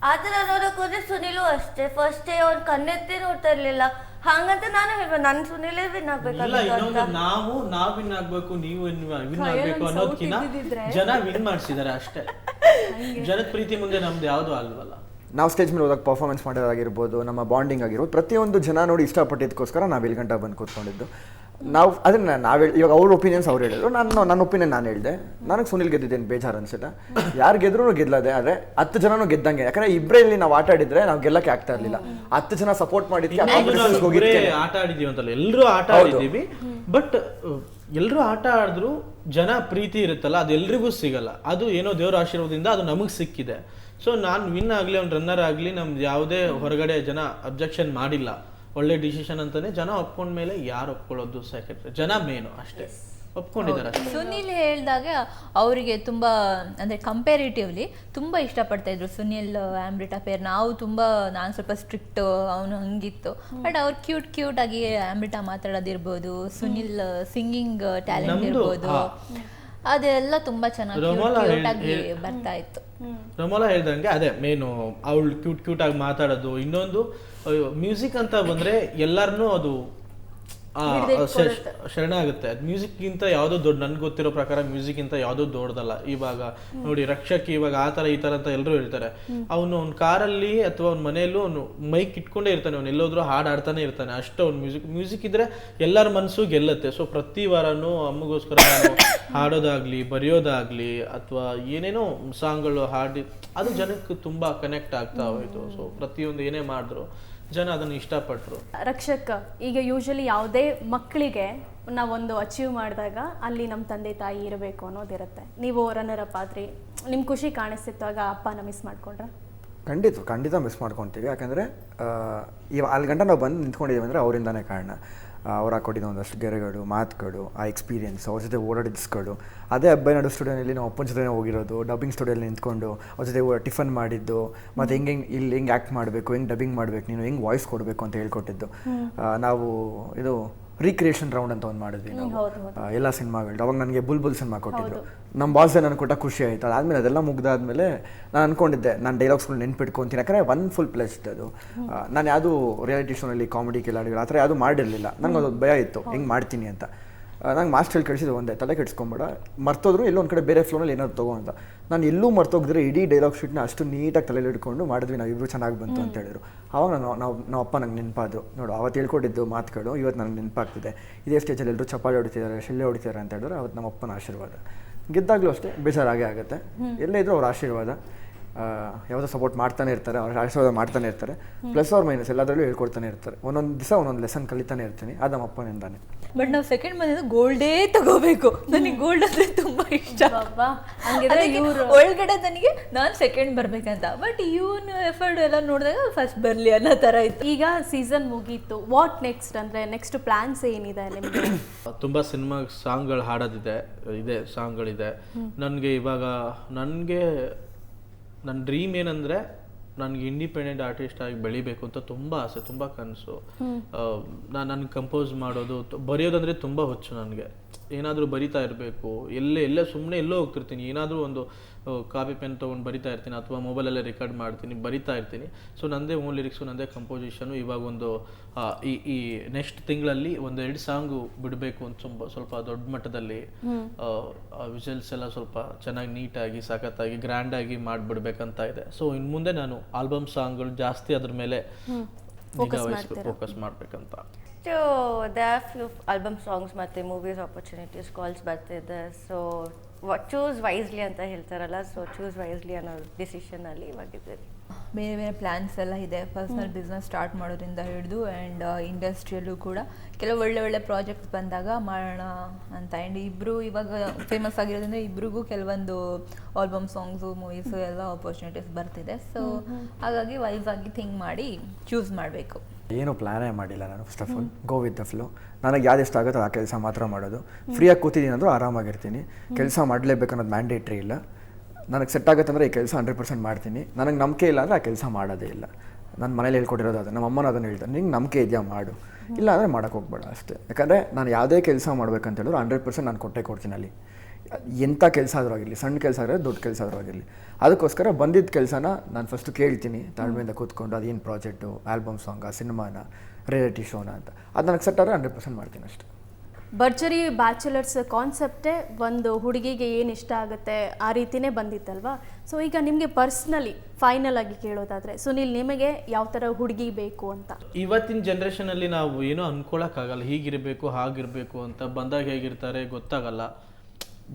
ಆತರ ನೋಡಕ್ ಹೋದ್ರೆ ಸುನಿಲು ಅಷ್ಟೇ, ಫಸ್ಟ್ ಅವ್ನು ಕಣ್ಣೆತ್ತಿ ನೋಡ್ತಾ ಇರ್ಲಿಲ್ಲ. ಹಂಗಂತ ನಾನು ಹೇಳ್ಬೇಕು, ನನ್ ಸುನಿಲೇ ವಿನ್ ಆಗ್ಬೇಕು. ನಾವ್ ವಿನ್ ಆಗ್ಬೇಕು, ನೀವು ವಿನ್ ಆಗ್ಬೇಕು ಅನ್ನೋದಕ್ಕಿಂತ ಜನ ವಿನ್ ಮಾಡ್ಸಿದಾರೆ ಅಷ್ಟೇ. ಜನದ ಪ್ರೀತಿ ಮುಂದೆ ನಮ್ದು ಯಾವ್ದು ಅಲ್ವಲ್ಲ. ನಾವು ಸ್ಟೇಜ್ ಮೇಲೆ ಹೋದಾಗ ಪರ್ಫಾರ್ಮೆನ್ಸ್ ಮಾಡೋದಾಗಿರ್ಬೋದು, ನಮ್ಮ ಬಾಂಡಿಂಗ್ ಆಗಿರ್ಬೋದು, ಪ್ರತಿಯೊಂದು ಜನ ನೋಡಿ ಇಷ್ಟಪಟ್ಟಿದ್ದಕ್ಕೋಸ್ಕರ ನಾವು ಇಲ್ಲಿ ಗಂಟ ಬಂದು ಕೂತ್ಕೊಂಡಿದ್ದು. ನಾವು ಅದನ್ನ ನಾವು ಇವಾಗ ಅವ್ರ ಒಪಿನಿಯನ್ಸ್ ಅವ್ರು ಹೇಳಿದ್ರು, ನನ್ನ ಒಪಿನಿಯನ್ ನಾನು ಹೇಳಿದೆ. ನನಗೆ ಸುನಿಲ್ ಗೆದ್ದಿದ್ದೇನೆ ಬೇಜಾರು ಅನ್ಸಿಲ್ಲ. ಯಾರು ಗೆದ್ರು ಗೆಲ್ಲದೆ, ಆದರೆ 10 ಜನನು ಗೆದ್ದಂಗೆ. ಯಾಕಂದ್ರೆ ಇಬ್ಬರೇ ಇಲ್ಲಿ ನಾವು ಆಟ ಆಡಿದ್ರೆ ನಾವು ಗೆಲ್ಲಕ್ಕೆ ಆಗ್ತಾ ಇರಲಿಲ್ಲ. 10 ಜನ ಸಪೋರ್ಟ್ ಮಾಡಿದ್ವಿ, ಆಟ ಆಡಿದೀವಿ ಅಂತಲ್ಲ, ಎಲ್ಲರೂ ಆಟ ಆಡಿದೀವಿ. ಬಟ್ ಎಲ್ಲರೂ ಆಟ ಆಡಿದ್ರು, ಜನ ಪ್ರೀತಿ ಇರುತ್ತಲ್ಲ ಅದು ಎಲ್ರಿಗೂ ಸಿಗಲ್ಲ. ಅದು ಏನೋ ದೇವರ ಆಶೀರ್ವಾದದಿಂದ ಅದು ನಮಗೆ ಸಿಕ್ಕಿದೆ. ಸೊ ನಾನು ವಿನ್ ಆಗಲಿ ಅವ್ನು ರನ್ನರ್ ಆಗಲಿ ನಮ್ದು ಯಾವುದೇ ಹೊರಗಡೆ ಜನ ಅಬ್ಜೆಕ್ಷನ್ ಮಾಡಿಲ್ಲ. ಒಳ್ಳೆ ಡಿಸಿಷನ್ ಅಂತಾನೆ ಜನ ಒಪ್ಕೊಂಡ್ಮೇಲೆ ಯಾರು ಒಪ್ಕೊಳ್ಳೋದು ಸೆಕೆಂಡ್ರಿ, ಜನ ಮೇನು ಅಷ್ಟೇ ಒಪ್ಕೊಂಡಿದ್ದಾರೆ ಅಷ್ಟೇ. ಸುನಿಲ್ ಹೇಳಿದಾಗ ಅವರಿಗೆ ತುಂಬಾ ಅಂದ್ರೆ ಕಂಪೇರಿಟಿವ್ಲಿ ತುಂಬಾ ಇಷ್ಟಪಡ್ತಾ ಇದ್ರು ಸುನಿಲ್ ಆಂಬ್ರಿಟಾ ಪೇರ್. ನಾನು ಸ್ವಲ್ಪ ಸ್ಟ್ರಿಕ್ಟ್, ಅವನು ಹಂಗಿತ್ತು. ಬಟ್ ಅವ್ರು ಕ್ಯೂಟ್ ಆಗಿ ಆಂಬ್ರಿಟಾ ಮಾತಾಡೋದಿರ್ಬೋದು, ಸುನಿಲ್ ಸಿಂಗಿಂಗ್ ಟ್ಯಾಲೆಂಟ್ ಇರ್ಬೋದು, ಅದೆಲ್ಲ ತುಂಬಾ ಚೆನ್ನಾಗಿ ಕ್ಯೂಟ್ ಆಗಿ ಬರ್ತಾ ಇತ್ತು. ರಮೋಲಾ ಹೇಳ್ದಂಗೆ ಅದೇ ಮೇನು, ಅವಳು ಕ್ಯೂಟ್ ಆಗಿ ಮಾತಾಡೋದು. ಇನ್ನೊಂದು ಮ್ಯೂಸಿಕ್ ಅಂತ ಬಂದ್ರೆ ಎಲ್ಲಾರನ್ನೂ ಅದು ಶರಣ ಆಗುತ್ತೆ. ಮ್ಯೂಸಿಕ್ ಗಿಂತ ಯಾವುದೋ ದೊಡ್ಡ, ನನ್ಗೆ ಗೊತ್ತಿರೋ ಪ್ರಕಾರ ಮ್ಯೂಸಿಕ್ ಗಿಂತ ಯಾವುದೋ ದೊಡ್ಡದಲ್ಲ. ಇವಾಗ ನೋಡಿ ರಕ್ಷಕ್ ಇವಾಗ ಆ ತರ ಈ ತರ ಅಂತ ಎಲ್ಲರೂ ಹೇಳ್ತಾರೆ. ಅವ್ನು ಕಾರಲ್ಲಿ ಅಥವಾ ಅವ್ನ ಮನೆಯಲ್ಲೂ ಅವನು ಮೈಕ್ ಇಟ್ಕೊಂಡೇ ಇರ್ತಾನೆ, ಅವ್ನು ಎಲ್ಲೋದ್ರೂ ಹಾಡು ಆಡ್ತಾನೆ ಇರ್ತಾನೆ. ಅಷ್ಟು ಅವ್ನು ಮ್ಯೂಸಿಕ್ ಇದ್ರೆ ಎಲ್ಲರ ಮನಸ್ಸು ಗೆಲ್ಲುತ್ತೆ. ಸೊ ಪ್ರತಿ ವಾರನೂ ಅಮ್ಮಗೋಸ್ಕರ ನಾನು ಹಾಡೋದಾಗ್ಲಿ ಬರೆಯೋದಾಗ್ಲಿ ಅಥವಾ ಏನೇನೋ ಸಾಂಗ್ಗಳು ಹಾಡಿ ಅದು ಜನಕ್ಕೆ ತುಂಬಾ ಕನೆಕ್ಟ್ ಆಗ್ತಾ ಹೋಯ್ತು. ಸೊ ಪ್ರತಿಯೊಂದು ಏನೇ ಮಾಡಿದ್ರು ಜನ ಅದನ್ನು ಇಷ್ಟಪಟ್ಟರು. ರಕ್ಷಕ್, ಈಗ ಯೂಶಲಿ ಯಾವುದೇ ಮಕ್ಕಳಿಗೆ ನಾವೊಂದು ಅಚೀವ್ ಮಾಡಿದಾಗ ಅಲ್ಲಿ ನಮ್ಮ ತಂದೆ ತಾಯಿ ಇರಬೇಕು ಅನ್ನೋದಿರುತ್ತೆ. ನೀವು ರನ್ನರ್ ಅಪ್ ಆದ್ರಿ, ನಿಮ್ಮ ಖುಷಿ ಕಾಣಿಸ್ತಿತ್ತು ಆಗ ಅಪ್ಪನ ಮಿಸ್ ಮಾಡ್ಕೊಂಡ್ರ? ಖಂಡಿತ ಮಿಸ್ ಮಾಡ್ಕೊತೀವಿ. ಯಾಕಂದರೆ ಅಲ್ಲಿ ಗಂಟ ನಾವು ಬಂದು ನಿಂತ್ಕೊಂಡಿದ್ದೀವಿ ಅಂದರೆ ಅವರಿಂದಾನೇ ಕಾರಣ. ಅವ್ರು ಹಾಕೊಟ್ಟಿದ್ದ ಒಂದಷ್ಟು ಗೆರೆಗಳು, ಮಾತುಗಳು, ಆ ಎಕ್ಸ್ಪೀರಿಯನ್ಸ್, ಅವ್ರ ಜೊತೆ ಓಡಾಡಿಸ್ಕೊಂಡು, ಅದೇ ಹಬ್ಬ ನಡು ಸ್ಟುಡಿಯೋನಲ್ಲಿ ನಾವು ಅಪ್ಪನ ಜೊತೆ ಹೋಗಿರೋದು, ಡಬ್ಬಿಂಗ್ ಸ್ಟುಡಿಯೋಲ್ಲಿ ನಿಂತ್ಕೊಂಡು ಅವ್ರ ಜೊತೆ ಟಿಫನ್ ಮಾಡಿದ್ದು, ಮತ್ತು ಹೆಂಗೆ ಇಲ್ಲಿ ಆ್ಯಕ್ಟ್ ಮಾಡಬೇಕು, ಹೆಂಗೆ ಡಬ್ಬಿಂಗ್ ಮಾಡಬೇಕು, ನೀನು ಹೆಂಗೆ ವಾಯ್ಸ್ ಕೊಡಬೇಕು ಅಂತ ಹೇಳ್ಕೊಟ್ಟಿದ್ದು. ನಾವು ಇದು ರೀಕ್ರಿಯೇಷನ್ ರೌಂಡ್ ಅಂತ ಒಂದು ಮಾಡಿದ್ವಿ ನಾವು ಎಲ್ಲ ಸಿನಿಮಾಗಳು. ಅವಾಗ ನನಗೆ ಬುಲ್ಬುಲ್ ಸಿನಿಮಾ ಕೊಟ್ಟಿದ್ರು. ನಮ್ಮ ಬಾಸ್ ನನಗೆ ಕೊಟ್ಟ ಖುಷಿ ಆಯಿತು. ಅದಾದಮೇಲೆ ಅದೆಲ್ಲ ಮುಗ್ದಾದ್ಮೇಲೆ ನಾನು ಅಂದ್ಕೊಂಡಿದ್ದೆ ನಾನು ಡೈಲಾಗ್ಸ್ಗಳು ನೆನ್ಪಿಟ್ಕೊತೀನಿ. ಯಾಕಂದರೆ ಒನ್ ಫುಲ್ ಪ್ಲೇಸ್ಡ್ ಅದು. ನಾನು ಯಾವುದು ರಿಯಾಲಿಟಿ ಶೋನಲ್ಲಿ ಕಾಮಿಡಿ ಕೆಲಾಡಿಗಳು ಆ ಥರ ಯಾವುದು ಮಾಡಿರಲಿಲ್ಲ. ನನಗೆ ಅದೊಂದು ಭಯ ಇತ್ತು ಹೆಂಗೆ ಮಾಡ್ತೀನಿ ಅಂತ. ನಂಗೆ ಮಾಸ್ಟರ್ ಕಳಿಸಿದ್ದು ಒಂದೇ, ತಲೆ ಕೆಡಿಸ್ಕೊಂಬೇಡ, ಮರ್ತೋದ್ರು ಎಲ್ಲೋ ಒಂದು ಕಡೆ ಬೇರೆ ಫ್ಲೋನಲ್ಲಿ ಏನಾದ್ರು ತಗೋ ಅಂತ. ನಾನು ಎಲ್ಲೂ ಮರ್ತೋಗಿದ್ರೆ ಇಡೀ ಡೈಲಾಗ್ ಶೀಟ್ನ ಅಷ್ಟು ನೀಟಾಗಿ ತಲೆಯಲ್ಲಿ ಇಟ್ಕೊಂಡು ಮಾಡಿದ್ವಿ ನಾವು ಇಬ್ಬರು, ಚೆನ್ನಾಗಿ ಬಂತು ಅಂತ ಹೇಳಿದ್ರು. ಆವಾಗ ನಾವು ಅಪ್ಪ ನಂಗೆ ನೆನಪಾದ್ರು. ನೋಡು ಅವತ್ತು ಹೇಳ್ಕೊಟ್ಟಿದ್ದು ಮಾತುಗಳು ಇವತ್ತು ನನಗೆ ನೆನಪಾಗ್ತಿದೆ. ಇದೇ ಸ್ಟೇಜಲ್ಲಿ ಎಲ್ಲರೂ ಚಪ್ಪಾಳೆ ಹೊಡಿತಿದ್ದಾರೆ, ಶಿಳ್ಳೆ ಹೊಡಿತಿದ್ದಾರೆ ಅಂತ ಹೇಳಿದ್ರು. ಅವತ್ತು ನಮ್ಮ ಅಪ್ಪನ ಆಶೀರ್ವಾದ. ಗೆದ್ದಾಗಲೂ ಅಷ್ಟೇ ಬೇಜಾರಾಗೇ ಆಗುತ್ತೆ. ಎಲ್ಲೇ ಇದ್ರೂ ಅವ್ರ ಆಶೀರ್ವಾದ ಯಾವುದೋ ಸಪೋರ್ಟ್ ಮಾಡ್ತಾನೆ ಇರ್ತಾರೆ, ಅವ್ರ ಆಶೀರ್ವಾದ ಮಾಡ್ತಾನೆ ಇರ್ತಾರೆ. ಪ್ಲಸ್ ಆರ್ ಮೈನಸ್ ಎಲ್ಲದರಲ್ಲೂ ಹೇಳ್ಕೊಡ್ತಾನೆ ಇರ್ತಾರೆ. ಒಂದೊಂದು ದಿವಸ ಒಂದೊಂದು ಲೆಸನ್ ಕಲಿತಾನೆ ಇರ್ತೀನಿ. ಅದು ನಮ್ಮ ಅಪ್ಪನಿಂದಾನೆ. ಬಟ್ ನಾವು ಸೆಕೆಂಡ್ ಬಂದಿದ್ದು ಗೋಲ್ಡೇ ತಗೋಬೇಕು. ನನಗೆ ಗೋಲ್ಡ್ ಅಂದ್ರೆ ತುಂಬಾ ಇಷ್ಟ. ಒಳಗಡೆ ನನಗೆ ನಾನು ಸೆಕೆಂಡ್ ಬರ್ಬೇಕಂತ. ಬಟ್ ಇವನು ಎಫರ್ಟ್ ಎಲ್ಲ ನೋಡಿದಾಗ ಫಸ್ಟ್ ಬರ್ಲಿ ಅನ್ನೋ ತರ ಇತ್ತು. ಈಗ ಸೀಸನ್ ಮುಗೀತು, ವಾಟ್ ನೆಕ್ಸ್ಟ್? ಅಂದ್ರೆ ನೆಕ್ಸ್ಟ್ ಪ್ಲಾನ್ಸ್ ಏನಿದೆ ನಿಮಗೆ? ತುಂಬಾ ಸಿನಿಮಾ ಸಾಂಗ್ಗಳು ಹಾಡೋದಿದೆ, ಸಾಂಗ್ಗಳಿದೆ ನನಗೆ. ಇವಾಗ ನನ್ನ ಡ್ರೀಮ್ ಏನಂದರೆ ನನಗೆ ಇಂಡಿಪೆಂಡೆಂಟ್ ಆರ್ಟಿಸ್ಟ್ ಆಗಿ ಬೆಳಿಬೇಕು ಅಂತ ತುಂಬ ಆಸೆ, ತುಂಬ ಕನಸು. ನನಗೆ ಕಂಪೋಸ್ ಮಾಡೋದು, ಬರೆಯೋದಂದರೆ ತುಂಬ ಹುಚ್ಚು ನನಗೆ. ಏನಾದರೂ ಬರಿತಾ ಇರಬೇಕು, ಎಲ್ಲೇ ಸುಮ್ಮನೆ ಎಲ್ಲೋ ಹೋಗ್ತಿರ್ತೀನಿ, ಏನಾದರೂ ಒಂದು ಕಾಪಿ ಪೆನ್ ತೊಗೊಂಡು ಬರಿತಾ ಇರ್ತೀನಿ ಅಥವಾ ಮೊಬೈಲಲ್ಲೇ ರೆಕಾರ್ಡ್ ಮಾಡ್ತೀನಿ, ಬರಿತಾ ಇರ್ತೀನಿ. ಸೊ ನನ್ನದೇ ಓನ್ ಲಿರಿಕ್ಸು, ನನ್ನದೇ ಕಂಪೋಸಿಷನು. ಇವಾಗ ಒಂದು ಈ ನೆಕ್ಸ್ಟ್ ತಿಂಗಳಲ್ಲಿ 1-2 ಸಾಂಗು ಬಿಡಬೇಕು ಅಂತ ಸ್ವಲ್ಪ ದೊಡ್ಡ ಮಟ್ಟದಲ್ಲಿ ವಿಜುವಲ್ಸ್ ಎಲ್ಲ ಸ್ವಲ್ಪ ಚೆನ್ನಾಗಿ ನೀಟಾಗಿ ಸಖತ್ತಾಗಿ ಗ್ರ್ಯಾಂಡಾಗಿ ಮಾಡಿಬಿಡ್ಬೇಕಂತ ಇದೆ. ಸೊ ಇನ್ನು ಮುಂದೆ ನಾನು ಆಲ್ಬಮ್ ಸಾಂಗ್ಗಳು ಜಾಸ್ತಿ ಅದ್ರ ಮೇಲೆ ಫೋಕಸ್ ಮಾಡಬೇಕಂತ. So there are few album songs ಮತ್ತೆ movies opportunities calls ಬರ್ತಿದೆ. ಸೊ ಚೂಸ್ ವೈಸ್ಲಿ ಅಂತ ಹೇಳ್ತಾರಲ್ಲ, ಸೊ ಚೂಸ್ ವೈಸ್ಲಿ ಅನ್ನೋ ಡಿಸಿಷನ್ ಅಲ್ಲಿ ಇವಾಗಿದ್ದೀರಿ. ಬೇರೆ ಪ್ಲ್ಯಾನ್ಸ್ ಎಲ್ಲ ಇದೆ. ಪರ್ಸನಲ್ ಬಿಸ್ನೆಸ್ ಸ್ಟಾರ್ಟ್ ಮಾಡೋದ್ರಿಂದ ಹಿಡಿದು ಆ್ಯಂಡ್ ಇಂಡಸ್ಟ್ರಿಯಲ್ಲೂ ಕೂಡ ಕೆಲವು ಒಳ್ಳೆ ಪ್ರಾಜೆಕ್ಟ್ಸ್ ಬಂದಾಗ ಮಾಡೋಣ ಅಂತ. ಆ್ಯಂಡ್ ಇಬ್ಬರು ಇವಾಗ ಫೇಮಸ್ ಆಗಿರೋದ್ರಿಂದ ಇಬ್ರಿಗೂ ಕೆಲವೊಂದು ಆಲ್ಬಮ್ ಸಾಂಗ್ಸು ಮೂವೀಸು ಎಲ್ಲ ಆಪರ್ಚುನಿಟೀಸ್ ಬರ್ತಿದೆ. ಸೊ ಹಾಗಾಗಿ ವೈಸ್ ಆಗಿ ಥಿಂಕ್ ಮಾಡಿ ಚೂಸ್ ಮಾಡಬೇಕು. ಏನೂ ಪ್ಲ್ಯಾನೇ ಮಾಡಿಲ್ಲ ನಾನು. First of all go with the flow. ನನಗೆ ಯಾವ್ದು ಇಷ್ಟ ಆಗುತ್ತೋ ಆ ಕೆಲಸ ಮಾತ್ರ ಮಾಡೋದು. ಫ್ರೀಯಾಗಿ ಕೂತಿದ್ದೀನಿ ಅಂದರೂ ಆರಾಮಾಗಿರ್ತೀನಿ. ಕೆಲಸ ಮಾಡಲೇಬೇಕು ಅನ್ನೋದು ಮ್ಯಾಂಡೇಟ್ರಿ ಇಲ್ಲ. ನನಗೆ ಸೆಟ್ ಆಗುತ್ತೆ ಅಂದರೆ ಈ ಕೆಲಸ 100% ಮಾಡ್ತೀನಿ. ನನಗೆ ನಂಬಿಕೆ ಇಲ್ಲ ಅಂದರೆ ಆ ಕೆಲಸ ಮಾಡೋದೇ ಇಲ್ಲ. ನನ್ನ ಮನೇಲಿ ಹೇಳ್ಕೊಟ್ಟಿರೋದು ಅದು. ನಮ್ಮ ಅಮ್ಮನ ಅದನ್ನು ಹೇಳ್ತಾರೆ, ನಿಂಗೆ ನಂಬಿಕೆ ಇದೆಯಾ ಮಾಡು, ಇಲ್ಲ ಅಂದರೆ ಮಾಡೋಕ್ಕೆ ಹೋಗ್ಬೇಡ ಅಷ್ಟೇ. ಯಾಕಂದರೆ ನಾನು ಯಾವುದೇ ಕೆಲಸ ಮಾಡ್ಬೇಕಂತ ಹೇಳಿದ್ರು 100% ನಾನು ಕೊಡ್ತೀನಿ ಅಲ್ಲಿ. ಎಂಥ ಕೆಲಸ ಆದರೂ ಆಗಿರಲಿ, ಸಣ್ಣ ಕೆಲಸ ಆಗಿರಲಿ, ದೊಡ್ಡ ಕೆಲಸ ಆದರೂ ಆಗಿರಲಿ. ಅದಕ್ಕೋಸ್ಕರ ಬಂದಿದ್ದ ಕೆಲಸನ ನಾನು ಫಸ್ಟು ಕೇಳ್ತೀನಿ ತಾಳ್ಮೆಯಿಂದ ಕೂತ್ಕೊಂಡು. ಅದೇನು ಪ್ರಾಜೆಕ್ಟು, ಆಲ್ಬಮ್ ಸಾಂಗ, ಸಿನಿಮಾನ, ರಿಯಾಲಿಟಿ ಶೋನ ಅಂತ ಅದು ನನಗೆ ಸೆಟ್ ಆದರೆ 100% ಮಾಡ್ತೀನಿ ಅಷ್ಟೇ. ಭರ್ಜರಿ ಬ್ಯಾಚುಲರ್ಸ್ ಕಾನ್ಸೆಪ್ಟೇ ಒಂದು ಹುಡುಗಿಗೆ ಏನು ಇಷ್ಟ ಆಗುತ್ತೆ ಆ ರೀತಿನೇ ಬಂದಿತ್ತಲ್ವಾ? ಸೊ ಈಗ ನಿಮಗೆ ಪರ್ಸ್ನಲಿ ಫೈನಲ್ ಆಗಿ ಕೇಳೋದಾದರೆ ಸುನಿಲ್, ನಿಮಗೆ ಯಾವ ಥರ ಹುಡುಗಿ ಬೇಕು ಅಂತ? ಇವತ್ತಿನ ಜನ್ರೇಷನಲ್ಲಿ ನಾವು ಏನೋ ಅನ್ಕೊಳಕ್ಕಾಗಲ್ಲ. ಹೀಗಿರಬೇಕು ಹಾಗಿರಬೇಕು ಅಂತ. ಬಂದಾಗ ಹೇಗಿರ್ತಾರೆ ಗೊತ್ತಾಗಲ್ಲ.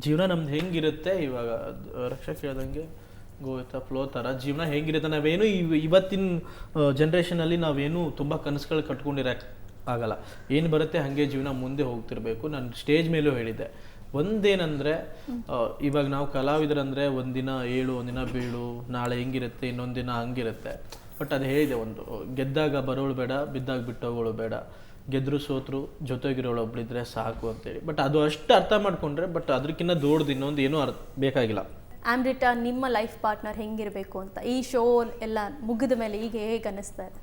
ಜೀವನ ನಮ್ದು ಹೆಂಗಿರುತ್ತೆ, ಇವಾಗ ರಕ್ಷಾ ಕೇಳ್ದಂಗೆ ಗೋವಿತ ಫ್ಲೋ ಥರ ಜೀವನ ಹೆಂಗಿರುತ್ತೆ. ನಾವೇನು ಇವತ್ತಿನ ಜನ್ರೇಷನಲ್ಲಿ ನಾವೇನು ತುಂಬ ಕನಸುಗಳು ಕಟ್ಕೊಂಡಿರೋಕ್ಕೆ ಆಗಲ್ಲ. ಏನು ಬರುತ್ತೆ ಹಾಗೆ ಜೀವನ ಮುಂದೆ ಹೋಗ್ತಿರ್ಬೇಕು. ನಾನು ಸ್ಟೇಜ್ ಮೇಲೂ ಹೇಳಿದ್ದೆ, ಒಂದೇನಂದ್ರೆ ಇವಾಗ ನಾವು ಕಲಾವಿದರಂದ್ರೆ ಒಂದಿನ ಏಳು ಒಂದಿನ ಬೀಳು, ನಾಳೆ ಹಿಂಗಿರುತ್ತೆ ಇನ್ನೊಂದಿನ ಹಂಗಿರುತ್ತೆ. ಬಟ್ ಅದು ಹೇಳಿದೆ, ಒಂದು ಗೆದ್ದಾಗ ಬರೋಳು ಬೇಡ, ಬಿದ್ದಾಗ ಬಿಟ್ಟೋಗೋಳು ಬೇಡ, ಗೆದ್ರು ಸೋತ್ರು ಜೊತೆಗಿರೋಳು ಒಬ್ಳಿದ್ರೆ ಸಾಕು ಅಂತೇಳಿ. ಬಟ್ ಅದು ಅಷ್ಟು ಅರ್ಥ ಮಾಡ್ಕೊಂಡ್ರೆ, ಬಟ್ ಅದಕ್ಕಿಂತ ದೊಡ್ಡದು ಇನ್ನೊಂದು ಏನೂ ಬೇಕಾಗಿಲ್ಲ. ಆಮ್ರಿಟಾ, ನಿಮ್ಮ ಲೈಫ್ ಪಾರ್ಟ್ನರ್ ಹೆಂಗಿರಬೇಕು ಅಂತ ಈ ಶೋ ಎಲ್ಲ ಮುಗಿದ ಮೇಲೆ ಈಗ ಹೇಗೆ ಅನ್ನಿಸ್ತಾ ಇದೆ?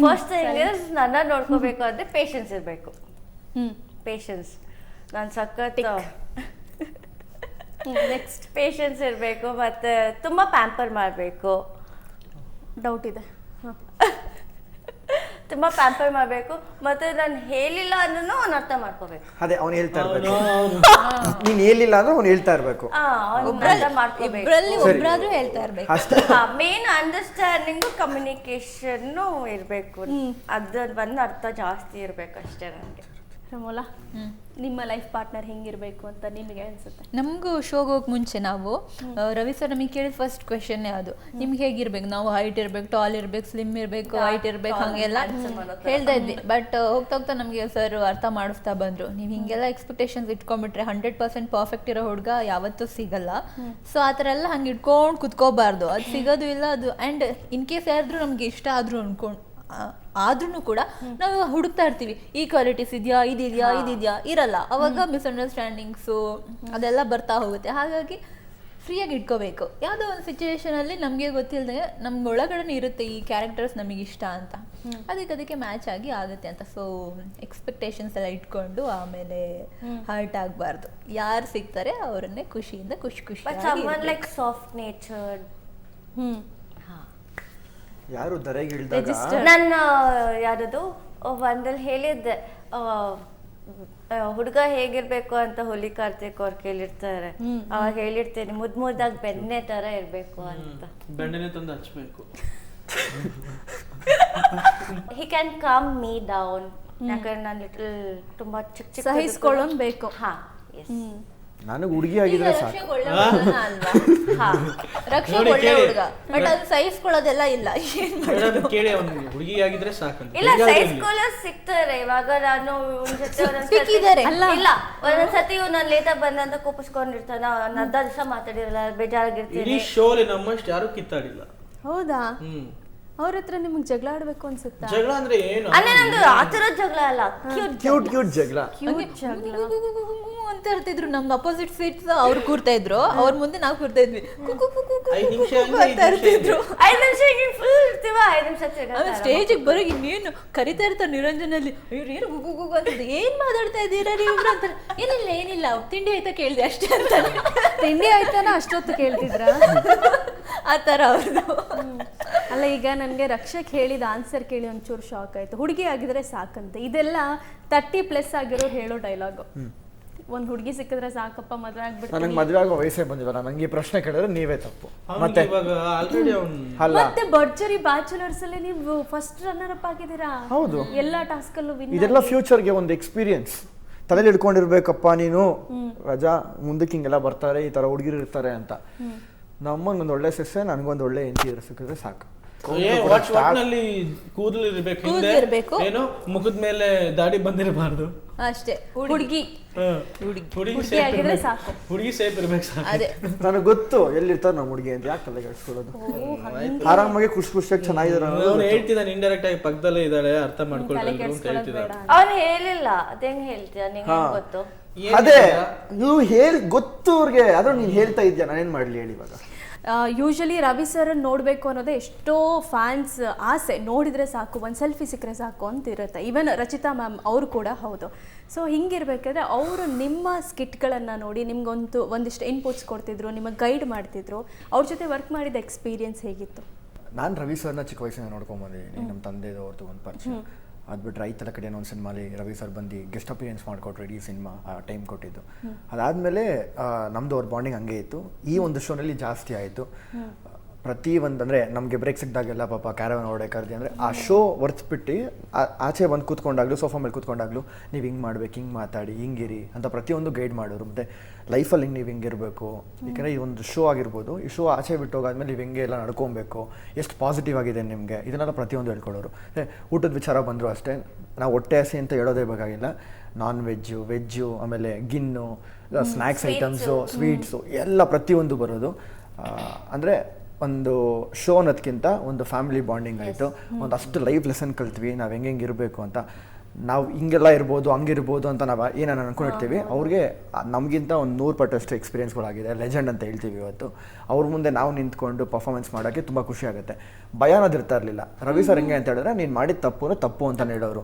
ಫಸ್ಟ್ ಥಿಂಗ್ ಇಸ್ ನನ್ನ ನೋಡ್ಕೋಬೇಕು ಅಂದರೆ ಪೇಷನ್ಸ್ ಇರಬೇಕು. ಪೇಷನ್ಸ್, ನಾನು ಸಖತ್ ನೆಕ್ಸ್ಟ್ ಪೇಷನ್ಸ್ ಇರಬೇಕು, ಮತ್ತು ತುಂಬ ಪ್ಯಾಂಪರ್ ಮಾಡಬೇಕು. ಡೌಟ್ ಇದೆ. ತುಂಬ ಪ್ಯಾಂಪರ್ ಮಾಡಬೇಕು, ಮತ್ತು ನಾನು ಹೇಳಿಲ್ಲ ಅಂದ್ರೂ ಅವ್ನು ಅರ್ಥ ಮಾಡ್ಕೋಬೇಕು. ಅದೇ ಅವ್ನು ಹೇಳ್ತಾ ಇರ್ಬೇಕು, ನೀನ್ ಹೇಳಿಲ್ಲ ಅಂದ್ರೆ ಅವ್ನು ಹೇಳ್ತಾ ಇರ್ಬೇಕು. ಅರ್ಥ ಮಾಡ್ಕೋಬೇಕು, ಇಬ್ಬರಲ್ಲಿ ಒಬ್ರಾದ್ರೂ ಹೇಳ್ತಾ ಇರ್ಬೇಕು. ಮೇನ್ ಅಂಡರ್ಸ್ಟ್ಯಾಂಡಿಂಗು ಕಮ್ಯುನಿಕೇಶನ್ನು ಇರಬೇಕು. ಅದು ಒಂದು ಅರ್ಥ ಜಾಸ್ತಿ ಇರಬೇಕು ಅಷ್ಟೇ ನನಗೆ. ರಮೋಲಾ, ನಿಮ್ಮ ಲೈಫ್ ಪಾರ್ಟ್ನರ್ ಹೆಂಗಿರಬೇಕು ಅಂತ ನಿಮಗೆ ಅನ್ಸುತ್ತೆ? ನಮಗೂ ಶೋಗೆ ಹೋಗಿ ಮುಂಚೆ ನಾವು ರವಿ ಸರ್ ನಮಗೆ ಕೇಳಿದ ಫಸ್ಟ್ ಕ್ವೆಶನ್ನೇ ಅದು, ನಿಮ್ಗೆ ಹೇಗಿರ್ಬೇಕು? ನಾವು ಹೈಟ್ ಇರ್ಬೇಕು, ಟಾಲ್ ಇರ್ಬೇಕು, ಸ್ಲಿಮ್ ಇರಬೇಕು, ಹೈಟ್ ಇರ್ಬೇಕು, ಹಂಗೆಲ್ಲ ಹೇಳ್ತಾ ಇದ್ವಿ. ಬಟ್ ಹೋಗ್ತಾ ಹೋಗ್ತಾ ನಮಗೆ ಸರ್ ಅರ್ಥ ಮಾಡಿಸ್ತಾ ಬಂದ್ರು, ನೀವು ಹಿಂಗೆಲ್ಲ ಎಕ್ಸ್ಪೆಕ್ಟೇಷನ್ಸ್ ಇಟ್ಕೊಂಡ್ಬಿಟ್ರೆ 100% ಪರ್ಫೆಕ್ಟ್ ಇರೋ ಹುಡುಗ ಯಾವತ್ತೂ ಸಿಗಲ್ಲ. ಸೊ ಆ ಥರ ಎಲ್ಲ ಹಂಗೆ ಇಟ್ಕೊಂಡು ಕುತ್ಕೋಬಾರ್ದು, ಅದು ಸಿಗೋದು ಇಲ್ಲ. ಅದು ಆ್ಯಂಡ್ ಇನ್ ಕೇಸ್ ಯಾರಾದ್ರೂ ನಮ್ಗೆ ಇಷ್ಟ ಆದ್ರೂ ಆದ್ರೂ ಕೂಡ ನಾವು ಹುಡುಕ್ತಾ ಇರ್ತೀವಿ, ಈ ಕ್ವಾಲಿಟೀಸ್ ಇದೆಯಾ, ಇದಿದೆಯಾ, ಇರಲ್ಲ. ಅವಾಗ ಮಿಸ್ಅಂಡರ್ಸ್ಟ್ಯಾಂಡಿಂಗ್ಸು ಅದೆಲ್ಲ ಬರ್ತಾ ಹೋಗುತ್ತೆ. ಹಾಗಾಗಿ ಫ್ರೀಯಾಗಿ ಇಟ್ಕೋಬೇಕು. ಯಾವುದೋ ಒಂದು ಸಿಚುವೇಶನಲ್ಲಿ ನಮಗೆ ಗೊತ್ತಿಲ್ಲದೆ ನಮ್ಗೆ ಒಳಗಡೆ ಇರುತ್ತೆ ಈ ಕ್ಯಾರೆಕ್ಟರ್ಸ್ ನಮಗೆ ಇಷ್ಟ ಅಂತ, ಅದಕ್ಕೆ ಮ್ಯಾಚ್ ಆಗಿ ಆಗುತ್ತೆ ಅಂತ. ಸೊ ಎಕ್ಸ್ಪೆಕ್ಟೇಷನ್ಸ್ ಎಲ್ಲ ಇಟ್ಕೊಂಡು ಆಮೇಲೆ ಹರ್ಟ್ ಆಗಬಾರ್ದು. ಯಾರು ಸಿಗ್ತಾರೆ ಅವರನ್ನೇ ಖುಷಿಯಿಂದ ಖುಷಿ ಲೈಕ್ ಸಾಫ್ಟ್ ನೇಚರ್ಡ್. ಯಾರು ದರೆಗೆ ಇಳಿದಾಗ ನನ್ನ ಯಾರದು ಒಂದಲ್ಲಿ ಹೇಳಿದ್ದೆ, ಹುಡುಗ ಹೇಗಿರ್ಬೇಕು ಅಂತ ಹುಲಿ ಕಾರ್ತಿಕ್ ಅವ್ರು ಕೇಳಿರ್ತಾರೆ. ಅವಾಗ ಹೇಳಿರ್ತೇನೆ, ಮುದ್ದಾಗಿ ಬೆಣ್ಣೆ ತರ ಇರ್ಬೇಕು ಅಂತ. ಬೆಣ್ಣೆನೆ ತಂದು ಹಚ್ಬೇಕು. He can com me down. ಯಾಕಂದ್ರೆ ನಾನು ಲಿಟಲ್ ತುಂಬಾ ಚಿಕ್ಕ ಸಹಿಸ್ಕೊಳ್ಳೋನ್ ಬೇಕು. ಹಾ, ನನಗೆ ಹುಡುಗಿ ಆಗಿದ್ರೆ ಸಾಕು. ರಕ್ಷಕ್ ಒಳ್ಳೆ ಹುಡುಗ, ಬಟ್ ಅದು ಸಹಿಸ್ಕೊಳ್ಳೋದೆಲ್ಲ ಇಲ್ಲ. ಕೇಳಿ ಅವ್ನಿಗೆ ಹುಡುಗಿ ಆಗಿದ್ರೆ ಸಾಕಂತ. ಇಲ್ಲ, ಸೈಸ್ಕೊಳ್ಳೋರು ಸಿಗ್ತಾರೆ. ಇವಾಗ ನಾನು ಸಿಕ್ಕಿದ್ದಾರೆ. ಇಲ್ಲ, ಒಂದೊಂದ್ಸತಿ ನಾನು ಲೇಟಾಗಿ ಬಂದಂತ ಕೋಪಿಸ್ಕೊಂಡಿರ್ತಾನ, ನಾನು ಅರ್ಧ ದಿವಸ ಮಾತಾಡಿರಲ್ಲ, ಬೇಜಾರಾಗಿರ್ತೀನಿ. ಇಡೀ ಶೋಲಿ ನಮ್ಮಷ್ಟು ಯಾರು ಕಿತ್ತಾಡಿಲ್ಲ. ಹೌದಾ? ಅವ್ರ ಹತ್ರ ನಿಮ್ಗೆ ಜಗಳ ಆಡ್ಬೇಕು ಅನ್ಸುತ್ತಾ? ಜಗಳ ಅಂದ್ರೆ ಏನು ಅಂದ್ರೆ ನಮ್ದು ಆತರ ಜಗಳ ಅಲ್ಲ, ಕ್ಯೂಟ್ ಜಗಳ ಅಂತ ಇರ್ತಿದ್ರು. ನಮ್ದು ಅಪೋಸಿಟ್ ಸೀಟ್ಸ್ ಅವ್ರು ಕೂರ್ತಾ ಇದ್ರು, ಅವ್ರ ಮುಂದೆ ನಾವು ಕೂರ್ತಾ ಇದ್ವಿ. 5 ನಿಮಿಷ ಫುಲ್ ಇರ್ತೀವ, 5 ನಿಮಿಷ ಸ್ಟೇಜಿಗೆ ಬರೋ ಇನ್ನೇನು ಕರಿತಾ ಇರ್ತಾರೆ ನಿರಂಜನಲ್ಲಿ, ಇವ್ರು ಏನು ಗುಗು ಅಂತ, ಏನ್ ಮಾತಾಡ್ತಾ ಇದ್ದೀರಾ ನೀವು ಅಂತಾರೆ. ಏನಿಲ್ಲ ತಿಂಡಿ ಆಯ್ತಾ ಕೇಳಿದೆ ಅಷ್ಟೇ ಅಂತ. ತಿಂಡಿ ಆಯ್ತಾನ ಅಷ್ಟೊತ್ತು ಕೇಳ್ತಿದ್ರ ಆ ಥರ ಅವ್ರದ್ದು. ಅಲ್ಲ, ಈಗ ನನಗೆ ರಕ್ಷಕ್ ಹೇಳಿದ ಆನ್ಸರ್ ಕೇಳಿ ಒಂಚೂರು ಶಾಕ್ ಆಯ್ತು. ಹುಡುಗಿ ಆಗಿದ್ರೆ ಸಾಕಂತೆ. ಇದೆಲ್ಲ 30+ ಆಗಿರೋರು ಹೇಳೋ ಡೈಲಾಗು. ಒಂದ್ ಹುಡುಗಿ ಸಿಕ್ಕಿದ್ರೆ ಸಾಕಪ್ಪ, ಮದ್ವೆ ಆಗ್ಬಿಡ್ತೀನಿ. ನನಗೆ ಮದ್ವೆ ಆಗೋ ವಯಸ್ಸೇ ಬಂದಿಲ್ಲ. ನಂಗೆ ಈ ಪ್ರಶ್ನೆ ಕೇಳಿದ್ರೆ ನೀವೇ ತಪ್ಪು. ಮತ್ತೆ ಮತ್ತೆ ಭರ್ಜರಿ ಬ್ಯಾಚುಲರ್ಸ್ ಅಲ್ಲಿ ನೀವು ಫಸ್ಟ್ ರನ್ನರ್ ಅಪ್ ಆಗಿದ್ದೀರಾ. ಹೌದು, ಎಲ್ಲಾ ಟಾಸ್ಕ್ ಅಲ್ಲೂ ವಿನ್. ಇದೆಲ್ಲ ಫ್ಯೂಚರ್ಗೆ ಒಂದು ಎಕ್ಸ್ಪೀರಿಯನ್ಸ್. ತಲೆಯಲ್ಲಿ ಇಟ್ಕೊಂಡಿರ್ಬೇಕಪ್ಪ ನೀನು, ರಜಾ ಮುಂದಕ್ಕೆ ಹಿಂಗೆಲ್ಲ ಬರ್ತಾರೆ, ಈ ತರ ಹುಡುಗಿರು ಇರ್ತಾರೆ ಅಂತ. ನಮ್ಮಂಗೊಂದು ಒಳ್ಳೆ ಸಸ್ಯ, ನನಗೊಂದು ಒಳ್ಳೆ ಹೆಂಡತಿ ಸಿಕ್ಕಿದ್ರೆ ಸಾಕು. ಕೂದಲು ಇರ್ಬೇಕು, ಏನೋ ಮುಖದ ಮೇಲೆ ದಾಡಿ ಬಂದಿರಬಾರ್ದು ಅಷ್ಟೇ. ಹುಡುಗಿ ಹುಡುಗಿ ಸಾಕು, ಹುಡುಗಿ ಸೇಫ್ ಇರ್ಬೇಕು ಸಾಕು. ಅದೇ ನನಗೆ ಗೊತ್ತು ಎಲ್ಲಿರ್ತಾರೆ ನಮ್ಮ ಹುಡುಗಿ ಅಂತ. ಯಾಕೆ ತಲೆ ಕೆಡಿಸ್ಕೊಳ್ಳೋದು? ಆರಾಮಾಗಿ ಖುಷಿಯಾಗಿ ಚೆನ್ನಾಗಿದ್ದಾರೆ. ಹೇಳ್ತಿದ್ದಾನೆ ಇಂಡೈರೆಕ್ಟ್ ಆಗಿ ಪಕ್ಕದಲ್ಲೇ ಇದ್ದಾಳೆ, ಅರ್ಥ ಮಾಡ್ಕೊಳ್ತಾರೆ ಅಂತ ಹೇಳ್ತಿದ್ದಾರೆ. ಅವ್ನು ಹೇಳಿಲ್ಲ, ಅದೇಂಗ್ ಹೇಳ್ತೀಯ ನಿಂಗೆ ಗೊತ್ತು? ಅದೇ ನೀವು ಗೊತ್ತು ಅವ್ರಿಗೆ, ಆದ್ರೂ ನೀನ್ ಹೇಳ್ತಾ ಇದ್ಯಾ, ನಾನೇನ್ ಮಾಡ್ಲಿ ಹೇಳಿ. ಇವಾಗ ಯೂಶಲಿ ರವಿ ಸರ್ ನೋಡಬೇಕು ಅನ್ನೋದೇ ಎಷ್ಟೋ ಫ್ಯಾನ್ಸ್ ಆಸೆ. ನೋಡಿದರೆ ಸಾಕು, ಒಂದು ಸೆಲ್ಫಿ ಸಿಕ್ಕರೆ ಸಾಕು ಅಂತ ಇರುತ್ತೆ. ಈವನ್ ರಚಿತಾ ಮ್ಯಾಮ್ ಅವರು ಕೂಡ ಹೌದು. ಸೊ ಹಿಂಗಿರ್ಬೇಕಾದ್ರೆ ಅವರು ನಿಮ್ಮ ಸ್ಕಿಟ್ಗಳನ್ನು ನೋಡಿ ಒಂದಿಷ್ಟು ಇನ್ಪುಟ್ಸ್ ಕೊಡ್ತಿದ್ರು, ನಿಮಗೆ ಗೈಡ್ ಮಾಡ್ತಿದ್ರು. ಅವ್ರ ಜೊತೆ ವರ್ಕ್ ಮಾಡಿದ ಎಕ್ಸ್ಪೀರಿಯನ್ಸ್ ಹೇಗಿತ್ತು? ನಾನು ರವಿ ಸರ್ನ ಚಿಕ್ಕ ವಯಸ್ಸಿನ ನೋಡ್ಕೊಂಬಂದಿದ್ದೀನಿ. ನಮ್ಮ ತಂದೆದು ಅವ್ರದ್ದು ಒಂದು ಪರಿಚಯ. ಅದು ಬಿಟ್ಟರೆ ರೈತರ ಕಡೆ ಒಂದು ಸಿನಿಮಾಲಿ ರವಿ ಸರ್ ಬಂದು ಗೆಸ್ಟ್ ಅಪಿಯರೆನ್ಸ್ ಮಾಡಿಕೊಟ್ರು, ಇಡೀ ಸಿನಿಮಾ ಟೈಮ್ ಕೊಟ್ಟಿದ್ದು. ಅದಾದಮೇಲೆ ನಮ್ಮದು ಅವ್ರ ಬಾಂಡಿಂಗ್ ಹಂಗೆ ಇತ್ತು. ಈ ಒಂದು ಶೋನಲ್ಲಿ ಜಾಸ್ತಿ ಆಯಿತು. ಪ್ರತಿ ಒಂದು ಅಂದರೆ ನಮಗೆ ಬ್ರೇಕ್ ಸಿಕ್ಕಿದಾಗೆಲ್ಲ ಪಾಪ ಕ್ಯಾರವನ್ ಹೊಡೆಕರ್ದಿ ಅಂದರೆ ಆ ಶೋ ಹೊರ್ತ್ಬಿಟ್ಟು ಆಚೆ ಬಂದು ಕೂತ್ಕೊಂಡಾಗಲೂ ಸೋಫಾ ಮೇಲೆ ಕೂತ್ಕೊಂಡಾಗಲೂ ನೀವು ಹಿಂಗೆ ಮಾಡ್ಬೇಕು, ಹಿಂಗೆ ಮಾತಾಡಿ, ಹಿಂಗಿರಿ ಅಂತ ಪ್ರತಿಯೊಂದು ಗೈಡ್ ಮಾಡೋರು. ಮತ್ತು ಲೈಫಲ್ಲಿ ಹಿಂಗೆ ನೀವು ಹಿಂಗಿರಬೇಕು, ಯಾಕಂದರೆ ಈ ಒಂದು ಶೋ ಆಗಿರ್ಬೋದು, ಈ ಶೋ ಆಚೆ ಬಿಟ್ಟು ಹೋಗಾದ್ಮೇಲೆ ನೀವು ಹಿಂಗೆ ಎಲ್ಲ ನಡ್ಕೊಬೇಕು, ಎಷ್ಟು ಪಾಸಿಟಿವ್ ಆಗಿದೆ ನಿಮಗೆ, ಇದನ್ನೆಲ್ಲ ಪ್ರತಿಯೊಂದು ಹೇಳ್ಕೊಡೋರು. ಊಟದ ವಿಚಾರ ಬಂದರೂ ಅಷ್ಟೇ, ನಾವು ಹೊಟ್ಟೆ ಹಸಿ ಅಂತ ಹೇಳೋದೇ ಬೇಕಾಗಿಲ್ಲ. ನಾನ್ ವೆಜ್ಜು ಆಮೇಲೆ ಗಿನ್ನು, ಸ್ನ್ಯಾಕ್ಸ್ ಐಟಮ್ಸು, ಸ್ವೀಟ್ಸು ಎಲ್ಲ ಪ್ರತಿಯೊಂದು ಬರೋದು. ಅಂದರೆ ಒಂದು ಶೋ ಅನ್ನೋದಕ್ಕಿಂತ ಒಂದು ಫ್ಯಾಮಿಲಿ ಬಾಂಡಿಂಗ್ ಆಯಿತು, ಒಂದಷ್ಟು ಲೈಫ್ ಲೆಸನ್ ಕಲ್ತ್ವಿ ನಾವು ಹೆಂಗೆ ಇರಬೇಕು ಅಂತ. ನಾವು ಹಿಂಗೆಲ್ಲ ಇರ್ಬೋದು, ಹಂಗಿರ್ಬೋದು ಅಂತ ನಾವು ಏನೇನು ಅನ್ಕೊಂಡಿರ್ತೀವಿ, ಅವ್ರಿಗೆ ನಮಗಿಂತ ಒಂದು 100 ಪಟ್ಟಷ್ಟು ಎಕ್ಸ್ಪೀರಿಯನ್ಸ್ಗಳಾಗಿದೆ. ಲೆಜೆಂಡ್ ಅಂತ ಹೇಳ್ತೀವಿ ಇವತ್ತು. ಅವ್ರ ಮುಂದೆ ನಾವು ನಿಂತ್ಕೊಂಡು ಪರ್ಫಾರ್ಮೆನ್ಸ್ ಮಾಡೋಕ್ಕೆ ತುಂಬ ಖುಷಿ ಆಗುತ್ತೆ. ಭಯ ಅನ್ನೋದು ಇರ್ತಾ ಇರಲಿಲ್ಲ. ರವಿ ಸರ್ ಹೆಂಗೆ ಅಂತ ಹೇಳಿದ್ರೆ, ನೀನು ಮಾಡಿದ ತಪ್ಪು ಅಂತ ಹೇಳೋರು.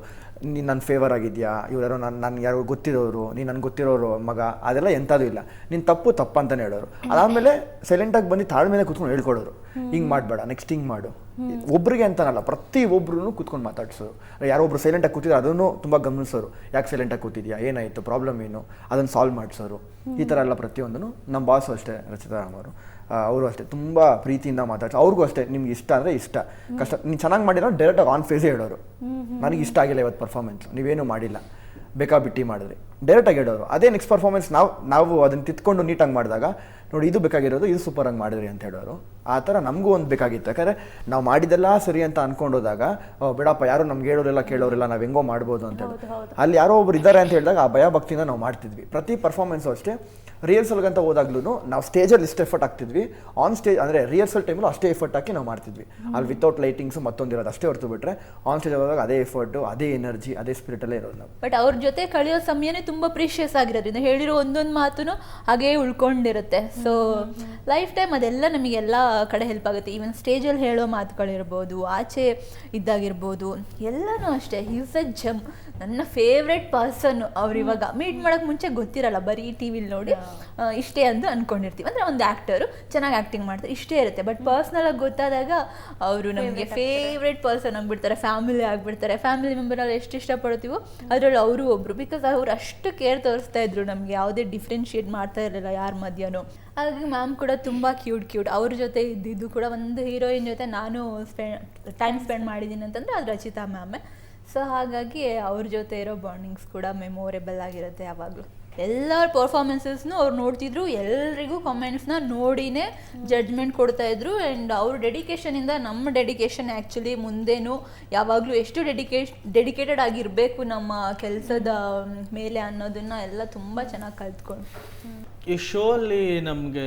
ನೀನು ನನ್ನ ಫೇವರ್ ಆಗಿದೆಯಾ, ಇವರಾರೋ ನಾನು ಯಾರೋ ಗೊತ್ತಿರೋರು, ನೀನು ನನಗೆ ಗೊತ್ತಿರೋರು ಮಗ, ಅದೆಲ್ಲ ಎಂಥದ್ದು ಇಲ್ಲ, ನೀನು ತಪ್ಪು ಅಂತಲೇ ಹೇಳೋರು. ಅದಾದಮೇಲೆ ಸೈಲೆಂಟಾಗಿ ಬಂದು ತಾಳ್ಮೇಲೆ ಕೂತ್ಕೊಂಡು ಹೇಳ್ಕೊಡೋರು, ಹಿಂಗೆ ಮಾಡಬೇಡ, ನೆಕ್ಸ್ಟ್ ಹಿಂಗೆ ಮಾಡು. ಒಬ್ರಿಗೆ ಅಂತನಲ್ಲ, ಪ್ರತಿ ಒಬ್ರು ಕೂತ್ಕೊಂಡು ಮಾತಾಡ್ಸೋರು. ಯಾರೋ ಒಬ್ರು ಸೈಲೆಂಟಾಗಿ ಕೂತಿದ್ರು ಅದನ್ನು ತುಂಬ ಗಮನಿಸೋರು. ಯಾಕೆ ಸೈಲೆಂಟಾಗಿ ಕೂತಿದ್ಯಾ, ಏನಾಯಿತು, ಪ್ರಾಬ್ಲಮ್ ಏನು, ಅದನ್ನು ಸಾಲ್ವ್ ಮಾಡಿಸೋರು. ಈ ಥರ ಎಲ್ಲ ಪ್ರತಿಯೊಂದನ್ನು. ನಮ್ಮ ಬಾಸು ಅಷ್ಟೇ, ರಚಿತಾ ರಾಮ್ ಅವರು ಅಷ್ಟೇ ತುಂಬ ಪ್ರೀತಿಯಿಂದ ಮಾತಾಡ್ಸೋ. ಅವ್ರಿಗೂ ಅಷ್ಟೇ, ನಿಮ್ಗೆ ಇಷ್ಟ ಅಂದರೆ ಇಷ್ಟ, ಕಷ್ಟ ನೀನು ಚೆನ್ನಾಗಿ ಮಾಡಿರೋ ಡೈರೆಕ್ಟಾಗಿ ಆನ್ ಫೇಸೇ ಹೇಳೋರು, ನನಗೆ ಇಷ್ಟ ಆಗಿಲ್ಲ ಇವತ್ತು ಪರ್ಫಾರ್ಮೆನ್ಸ್, ನೀವೇನು ಮಾಡಿಲ್ಲ, ಬೇಕಾಬಿಟ್ಟು ಮಾಡಿದ್ರಿ, ಡೈರೆಕ್ಟಾಗಿ ಹೇಳೋರು. ಅದೇ ನೆಕ್ಸ್ಟ್ ಪರ್ಫಾರ್ಮೆನ್ಸ್ ನಾವು ಅದನ್ನು ತಿತ್ಕೊಂಡು ನೀಟಾಗಿ ಮಾಡಿದಾಗ, ನೋಡಿ ಇದು ಬೇಕಾಗಿರೋದು, ಇದು ಸೂಪರಾಗಿ ಮಾಡಿದ್ರಿ ಅಂತ ಹೇಳೋರು. ಆ ಥರ ನಮಗೂ ಒಂದು ಬೇಕಾಗಿತ್ತು. ಯಾಕಂದರೆ ನಾವು ಮಾಡಿದ್ದೆಲ್ಲ ಸರಿ ಅಂತ ಅಂದ್ಕೊಂಡೋದಾಗ, ಬಿಡಪ್ಪ ಯಾರು ನಮ್ಗೆ ಹೇಳೋರೆಲ್ಲ ಕೇಳೋರಿಲ್ಲ, ನಾವು ಹೆಂಗೋ ಮಾಡ್ಬೋದು ಅಂತ ಹೇಳಿ ಅಲ್ಲಿ ಯಾರೋ ಒಬ್ರು ಇದ್ದಾರೆ ಅಂತ ಹೇಳಿದಾಗ ಆ ಭಯ ಭಕ್ತಿಯಿಂದ ನಾವು ಮಾಡ್ತಿದ್ವಿ. ಪ್ರತಿ ಪರ್ಫಾರ್ಮೆನ್ಸು ಅಷ್ಟೇ. ರಿಹರ್ಸಲ್ಗಂತ ಹೋದಾಗ್ಲೂ ನಾವು ಸ್ಟೇಜಲ್ಲಿ ಇಷ್ಟು ಎಫರ್ಟ್ ಹಾಕ್ತಿದ್ವಿ, ಆನ್ ಸ್ಟೇಜ್ ಅಂದರೆ ರಿಹರ್ಸಲ್ ಟೈಮಲ್ಲೂ ಅಷ್ಟೇ ಎಫರ್ಟ್ ಹಾಕಿ ನಾವು ಮಾಡ್ತಿದ್ವಿ. ಅಲ್ಲಿ ವಿತೌಟ್ ಲೈಟಿಂಗ್ಸು ಮತ್ತೊಂದಿರೋದು ಅಷ್ಟೇ ಹೊರತು ಬಿಟ್ಟರೆ, ಆನ್ ಸ್ಟೇಜ್ ಹೋದಾಗ ಅದೇ ಎಫರ್ಟು, ಅದೇ ಎನರ್ಜಿ, ಅದೇ ಸ್ಪಿರಿಟಲ್ಲೇ ಇರೋದು ನಾವು. ಬಟ್ ಅವ್ರ ಜೊತೆ ಕಳೆಯೋ ಸಮಯನೇ ತುಂಬ ಪ್ರೀಶಿಯಸ್ ಆಗಿರೋದ್ರಿಂದ ಹೇಳಿರೋ ಒಂದೊಂದು ಮಾತು ಹಾಗೇ ಉಳ್ಕೊಂಡಿರುತ್ತೆ. ಸೊ ಲೈಫ್ ಟೈಮ್ ಅದೆಲ್ಲ ನಮಗೆಲ್ಲ ಕಡೆ ಹೆಲ್ಪ್ ಆಗುತ್ತೆ. ಈವನ್ ಸ್ಟೇಜಲ್ಲಿ ಹೇಳೋ ಮಾತುಗಳಿರ್ಬೋದು, ಆಚೆ ಇದ್ದಾಗಿರ್ಬೋದು, ಎಲ್ಲನೂ ಅಷ್ಟೇ. ಈಸ್ ಅ ಜಮ್, ನನ್ನ ಫೇವ್ರೆಟ್ ಪರ್ಸನ್. ಅವ್ರು ಇವಾಗ ಮೀಟ್ ಮಾಡೋಕ್ಕೆ ಮುಂಚೆ ಗೊತ್ತಿರಲ್ಲ, ಬರೀ ಟಿ ವಿಲಿ ನೋಡಿ ಇಷ್ಟೇ ಅಂತ ಅಂದ್ಕೊಂಡಿರ್ತೀವಿ. ಅಂದರೆ ಒಂದು ಆ್ಯಕ್ಟರು ಚೆನ್ನಾಗಿ ಆ್ಯಕ್ಟಿಂಗ್ ಮಾಡ್ತಾರೆ, ಇಷ್ಟೇ ಇರುತ್ತೆ. ಬಟ್ ಪರ್ಸ್ನಲಾಗಿ ಗೊತ್ತಾದಾಗ ಅವರು ನಮಗೆ ಫೇವ್ರೆಟ್ ಪರ್ಸನ್ ಆಗಿಬಿಡ್ತಾರೆ, ಫ್ಯಾಮಿಲಿ ಆಗಿಬಿಡ್ತಾರೆ. ಫ್ಯಾಮಿಲಿ ಮೆಂಬರಲ್ಲಿ ಎಷ್ಟು ಇಷ್ಟಪಡ್ತೀವೋ ಅದರಲ್ಲಿ ಅವರು ಒಬ್ಬರು. ಬಿಕಾಸ್ ಅವ್ರು ಅಷ್ಟು ಕೇರ್ ತೋರಿಸ್ತಾ ಇದ್ರು ನಮಗೆ, ಯಾವುದೇ ಡಿಫ್ರೆನ್ಶಿಯೇಟ್ ಮಾಡ್ತಾ ಇರಲಿಲ್ಲ ಯಾರ ಮಧ್ಯನೂ. ಹಾಗಾಗಿ ಮ್ಯಾಮ್ ಕೂಡ ತುಂಬ ಕ್ಯೂಟ್. ಅವ್ರ ಜೊತೆ ಇದ್ದಿದ್ದು ಕೂಡ ಒಂದು ಹೀರೋಯಿನ್ ಜೊತೆ ನಾನು ಟೈಮ್ ಸ್ಪೆಂಡ್ ಮಾಡಿದ್ದೀನಿ ಅಂತಂದರೆ ಅದು ರಚಿತಾ ಮ್ಯಾಮೇ. ಸೊ ಹಾಗಾಗಿ ಅವ್ರ ಜೊತೆ ಇರೋ ಬಾಂಡಿಂಗ್ಸ್ ಕೂಡ ಮೆಮೊರೇಬಲ್ ಆಗಿರುತ್ತೆ ಯಾವಾಗಲೂ. ಎಲ್ಲರ ಪರ್ಫಾರ್ಮೆನ್ಸಸ್ನು ಅವ್ರು ನೋಡ್ತಿದ್ರು, ಎಲ್ರಿಗೂ ಕಾಮೆಂಟ್ಸ್ನ ನೋಡಿನೇ ಜಡ್ಜ್ಮೆಂಟ್ ಕೊಡ್ತಾಯಿದ್ರು. ಆ್ಯಂಡ್ ಅವ್ರ ಡೆಡಿಕೇಶನಿಂದ ನಮ್ಮ ಡೆಡಿಕೇಶನ್ ಆ್ಯಕ್ಚುಲಿ ಮುಂದೇನು ಯಾವಾಗಲೂ ಎಷ್ಟು ಡೆಡಿಕೇಟೆಡ್ ಆಗಿರಬೇಕು ನಮ್ಮ ಕೆಲಸದ ಮೇಲೆ ಅನ್ನೋದನ್ನು ಎಲ್ಲ ತುಂಬ ಚೆನ್ನಾಗಿ ಕಲ್ತ್ಕೊಂಡು. ಈ ಶೋ ಅಲ್ಲಿ ನಮಗೆ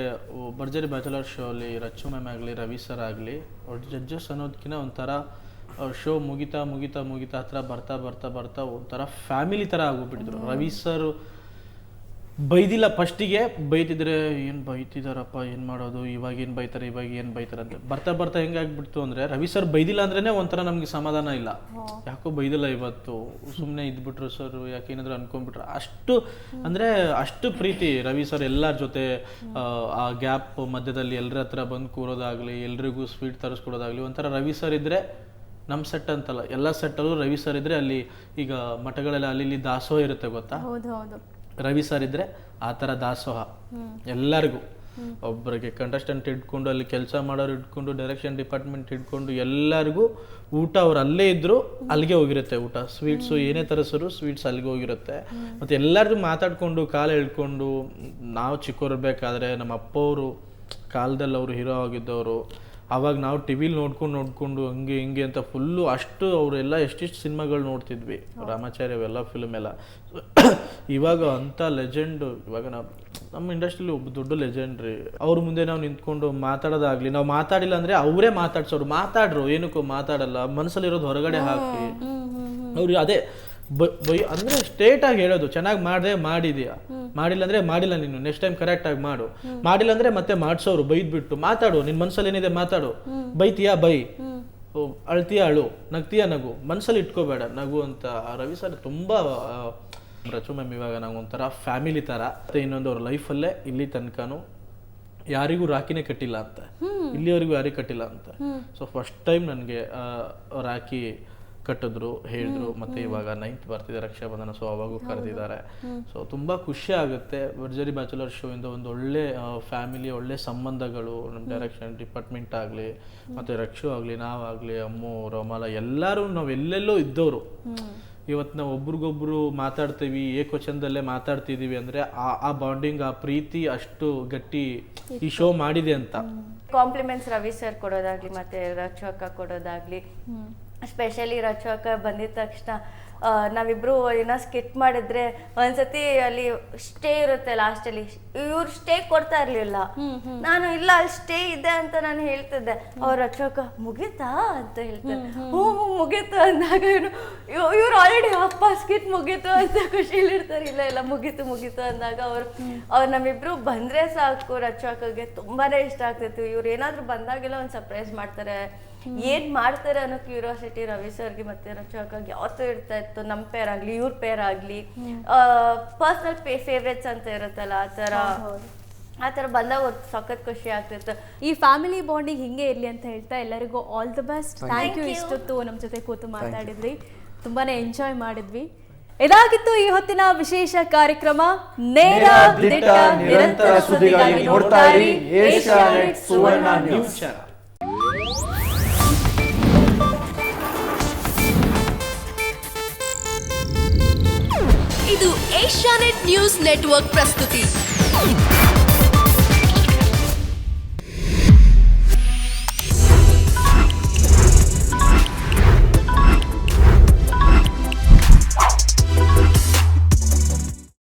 ಭರ್ಜರಿ ಬ್ಯಾಚುಲರ್ ಶೋ ಅಲ್ಲಿ ರಚ್ಚು ಮ್ಯಾಮ್ ಆಗಲಿ, ರವಿ ಸರ್ ಆಗಲಿ, ಅವ್ರ ಜಡ್ಜಸ್ ಅನ್ನೋದಕ್ಕಿಂತ ಒಂಥರ ಶೋ ಮುಗಿತಾ ಹತ್ರ ಬರ್ತಾ ಒಂಥರ ಫ್ಯಾಮಿಲಿ ಥರ ಆಗೋಗ್ಬಿಟ್ಟಿದ್ರು. ರವಿ ಸರ್ ಬೈದಿಲ್ಲ, ಫಸ್ಟಿಗೆ ಬೈತಿದ್ರೆ ಏನು ಬೈತಿದಾರಪ್ಪ, ಏನು ಮಾಡೋದು, ಇವಾಗ ಏನು ಬೈತಾರೆ ಅಂತ ಬರ್ತಾ ಹೆಂಗಾಗ್ಬಿಡ್ತು ಅಂದರೆ, ರವಿ ಸರ್ ಬೈದಿಲ್ಲ ಅಂದ್ರೇ ಒಂಥರ ನಮಗೆ ಸಮಾಧಾನ ಇಲ್ಲ. ಯಾಕೋ ಬೈದಿಲ್ಲ ಇವತ್ತು, ಸುಮ್ಮನೆ ಇದ್ಬಿಟ್ರು ಸರ್, ಯಾಕೇನಾದ್ರು ಅನ್ಕೊಂಡ್ಬಿಟ್ರು. ಅಷ್ಟು ಪ್ರೀತಿ ರವಿ ಸರ್ ಎಲ್ಲರ ಜೊತೆ. ಆ ಗ್ಯಾಪ್ ಮಧ್ಯದಲ್ಲಿ ಎಲ್ಲರ ಹತ್ರ ಬಂದು ಕೂರೋದಾಗಲಿ, ಎಲ್ರಿಗೂ ಸ್ವೀಟ್ ತರಿಸ್ಕೊಡೋದಾಗಲಿ, ಒಂಥರ ರವಿ ಸರ್ ಇದ್ದರೆ ನಮ್ಮ ಸೆಟ್ ಅಂತಲ್ಲ, ಎಲ್ಲ ಸೆಟ್ಟಲ್ಲೂ ರವಿ ಸರ್ ಇದ್ದರೆ, ಅಲ್ಲಿ ಈಗ ಮಠಗಳೆಲ್ಲ ಅಲ್ಲಿ ದಾಸೋಹ ಇರುತ್ತೆ ಗೊತ್ತಾ, ರವಿ ಸರ್ ಇದ್ರೆ ಆ ಥರ ದಾಸೋಹ ಎಲ್ಲರಿಗೂ. ಒಬ್ಬರಿಗೆ ಕಂಟೆಸ್ಟೆಂಟ್ ಇಟ್ಕೊಂಡು, ಅಲ್ಲಿ ಕೆಲಸ ಮಾಡೋರು ಇಟ್ಕೊಂಡು, ಡೈರೆಕ್ಷನ್ ಡಿಪಾರ್ಟ್ಮೆಂಟ್ ಇಟ್ಕೊಂಡು ಎಲ್ಲರಿಗೂ ಊಟ ಅವ್ರು ಅಲ್ಲೇ ಇದ್ದರು, ಅಲ್ಲಿಗೆ ಹೋಗಿರುತ್ತೆ ಊಟ. ಸ್ವೀಟ್ಸು ಏನೇ ತರಿಸೋರು ಸ್ವೀಟ್ಸ್ ಅಲ್ಲಿಗೆ ಹೋಗಿರುತ್ತೆ. ಮತ್ತು ಎಲ್ಲರಿಗೂ ಮಾತಾಡಿಕೊಂಡು ಕಾಲು ಎಳ್ಕೊಂಡು, ನಾವು ಚಿಕ್ಕವ್ರಿರ್ಬೇಕಾದ್ರೆ ನಮ್ಮ ಅಪ್ಪವರು ಕಾಲದಲ್ಲಿ ಅವರು ಹೀರೋ ಆಗಿದ್ದವರು, ಆವಾಗ ನಾವು ಟಿ ವಿಲಿ ನೋಡ್ಕೊಂಡು ಹಂಗೆ ಹಿಂಗೆ ಅಂತ ಫುಲ್ಲು ಅಷ್ಟು ಅವರೆಲ್ಲ ಎಷ್ಟಿಷ್ಟು ಸಿನಿಮಾಗಳು ನೋಡ್ತಿದ್ವಿ, ರಾಮಾಚಾರ್ಯ ಅವೆಲ್ಲ ಫಿಲ್ಮ್ ಎಲ್ಲ. ಇವಾಗ ಅಂಥ ಲೆಜೆಂಡು, ಇವಾಗ ನಮ್ಮ ಇಂಡಸ್ಟ್ರಿಲಿ ಒಬ್ಬ ದೊಡ್ಡ ಲೆಜೆಂಡ್ ರೀ. ಅವ್ರ ಮುಂದೆ ನಾವು ನಿಂತ್ಕೊಂಡು ಮಾತಾಡೋದಾಗಲಿ, ನಾವು ಮಾತಾಡಿಲ್ಲ ಅಂದರೆ ಅವರೇ ಮಾತಾಡ್ಸೋರು. ಮಾತಾಡ್ರು, ಏನಕ್ಕೂ ಮಾತಾಡಲ್ಲ, ಮನಸ್ಸಲ್ಲಿರೋದು ಹೊರಗಡೆ ಹಾಕಿ ಅವ್ರು ಅದೇ ಅಂದರೆ ಸ್ಟ್ರೇಟಾಗಿ ಹೇಳೋದು, ಚೆನ್ನಾಗಿ ಮಾಡಿದ್ಯಾ, ಮಾಡಿಲ್ಲ ಅಂದರೆ ಮಾಡಿಲ್ಲ, ನೀನು ನೆಕ್ಸ್ಟ್ ಟೈಮ್ ಕರೆಕ್ಟಾಗಿ ಮಾಡು, ಮಾಡಿಲ್ಲ ಅಂದರೆ ಮತ್ತೆ ಮಾಡಿಸೋರು. ಬೈದ್ಬಿಟ್ಟು ಮಾತಾಡು, ನಿನ್ನ ಮನಸ್ಸಲ್ಲಿ ಏನಿದೆ ಮಾತಾಡು, ಬೈತೀಯಾ ಬೈ, ಅಳ್ತೀಯಾ ಅಳು, ನಗ್ತೀಯಾ ನಗು, ಮನಸ್ಸಲ್ಲಿ ಇಟ್ಕೋಬೇಡ ನಗು ಅಂತ. ರವಿ ಸರ್ ತುಂಬ ರಚು ಮ್ಯಾಮ್ ಇವಾಗ ನಾವು ಒಂಥರ ಫ್ಯಾಮಿಲಿ ಥರ. ಮತ್ತು ಇನ್ನೊಂದು ಅವ್ರ ಲೈಫಲ್ಲೇ ಇಲ್ಲಿ ತನಕನೂ ಯಾರಿಗೂ ರಾಖಿನೇ ಕಟ್ಟಿಲ್ಲ ಅಂತ, ಇಲ್ಲಿವರೆಗೂ ಯಾರಿಗೂ ಕಟ್ಟಿಲ್ಲ ಅಂತ. ಸೊ ಫಸ್ಟ್ ಟೈಮ್ ನನಗೆ ರಾಖಿ ಕಟ್ಟಿದ್ರು ಹೇಳಿದ್ರು. ಮತ್ತೆ ಇವಾಗ 9th ಬರ್ತಿದೆ ರಕ್ಷಾಬಂಧನ, ಸೊ ಅವಾಗೂ ಕರೆದಿದ್ದಾರೆ. ಸೊ ತುಂಬಾ ಖುಷಿ ಆಗುತ್ತೆ. ಭರ್ಜರಿ ಬ್ಯಾಚುಲರ್ ಶೋ ಇಂದ ಒಂದು ಒಳ್ಳೆ ಫ್ಯಾಮಿಲಿ, ಒಳ್ಳೆ ಸಂಬಂಧಗಳು, ನಮ್ಮ ಡೈರೆಕ್ಷನ್ ಡಿಪಾರ್ಟ್ಮೆಂಟ್ ಆಗಲಿ ಮತ್ತೆ ರಕ್ಷು ಆಗಲಿ, ನಾವಾಗಲಿ, ಅಮ್ಮು, ರೋಮಾಲ, ಎಲ್ಲರೂ ನಾವು ಎಲ್ಲೆಲ್ಲೋ ಇದ್ದವರು ಇವತ್ತು ನಾವು ಒಬ್ರಿಗೊಬ್ರು ಮಾತಾಡ್ತೀವಿ, ಏಕವಚನದಲ್ಲೇ ಮಾತಾಡ್ತಿದೀವಿ ಅಂದ್ರೆ ಆ ಬಾಂಡಿಂಗ್, ಆ ಪ್ರೀತಿ ಅಷ್ಟು ಗಟ್ಟಿ ಈ ಶೋ ಮಾಡಿದೆ ಅಂತ. ಕಾಂಪ್ಲಿಮೆಂಟ್ಸ್ ರವಿ ಸರ್ ಕೊಡೋದಾಗ್ಲಿ ಮತ್ತೆ ರಚು ಅಕ್ಕ ಕೊಡೋದಾಗ್ಲಿ, ಸ್ಪೆಷಲಿ ರಚು ಅಕ್ಕ ಬಂದಿದ ತಕ್ಷಣ ನಾವಿಬ್ರು ಏನೋ ಸ್ಕಿಟ್ ಮಾಡಿದ್ರೆ ಒಂದ್ಸತಿ ಅಲ್ಲಿ ಸ್ಟೇ ಇರುತ್ತೆ ಲಾಸ್ಟಲ್ಲಿ, ಇವ್ರು ಸ್ಟೇ ಕೊಡ್ತಾ ಇರ್ಲಿಲ್ಲ. ನಾನು ಇಲ್ಲ ಅಲ್ಲಿ ಸ್ಟೇ ಇದೆ ಅಂತ ನಾನು ಹೇಳ್ತಿದ್ದೆ, ಅವ್ರ ರಚು ಅಕ್ಕ ಮುಗೀತಾ ಅಂತ ಹೇಳ್ತಾರೆ. ಹ್ಞೂ ಮುಗೀತು ಅಂದಾಗ ಇವ್ರು ಆಲ್ರೆಡಿ ಅಪ್ಪ ಸ್ಕಿಟ್ ಮುಗೀತು ಅಂತ ಖುಷಿಲಿರ್ತಾರೆ. ಇಲ್ಲ ಮುಗೀತು ಅಂದಾಗ ಅವ್ರು ನಮ್ಮಿಬ್ರು ಬಂದ್ರೆ ಸಾಕು. ರಚು ಅಕ್ಕಗೆ ತುಂಬಾನೇ ಇಷ್ಟ ಆಗ್ತಿತ್ತು. ಇವ್ರು ಏನಾದ್ರು ಬಂದಾಗೆಲ್ಲ ಒಂದು ಸರ್ಪ್ರೈಸ್ ಮಾಡ್ತಾರೆ. ಏನ್ ಮಾಡ್ತಾರೆ ಅನ್ನೋ ಕ್ಯೂರಿಯಾಸಿಟಿ ರವಿ ಸರ್ಗೆ ಮತ್ತೆ ರಚು ಅಕ್ಕಗೆ ಯಾವತ್ತೂ ಇರ್ತಾ ಇತ್ತು. ನಮ್ಮ ಪೇರ್ ಆಗ್ಲಿ, ಇವ್ರ ಪೇರ್ ಆಗ್ಲಿ, ಪರ್ಸನಲ್ ಫೇವ್ರೇಟ್ಸ್ ಅಂತ ಇರುತ್ತಲ್ಲ, ಆ ಥರ ಬಂದಾಗ ಸಖತ್ ಖುಷಿ ಆಗ್ತಿತ್ತು. ಈ ಫ್ಯಾಮಿಲಿ ಬಾಂಡಿಂಗ್ ಹಿಂಗೆ ಇರ್ಲಿ ಅಂತ ಹೇಳ್ತಾ ಎಲ್ಲರಿಗೂ all the best. Thank you. ಇಷ್ಟೊತ್ತು ನಮ್ಮ ಜೊತೆ ಕೂತು ಮಾತಾಡಿದ್ರಿ, ತುಂಬಾನೇ ಎಂಜಾಯ್ ಮಾಡಿದ್ವಿ. ಇದಾಗಿತ್ತು ಈ ಹೊತ್ತಿನ ವಿಶೇಷ ಕಾರ್ಯಕ್ರಮ. ನೇರ ದಿಟ್ಟ ನಿರಂತರ ಸುದ್ದಿಗಾಗಿ ನೋಡ್ತಾ ಇರಿ ಏಷ್ಯಾನೆಟ್ ಸುವರ್ಣ ನ್ಯೂಸ್. ಇದು ಏಷ್ಯಾನೆಟ್ ನ್ಯೂಸ್ ನೆಟ್ವರ್ಕ್ ಪ್ರಸ್ತುತಿ.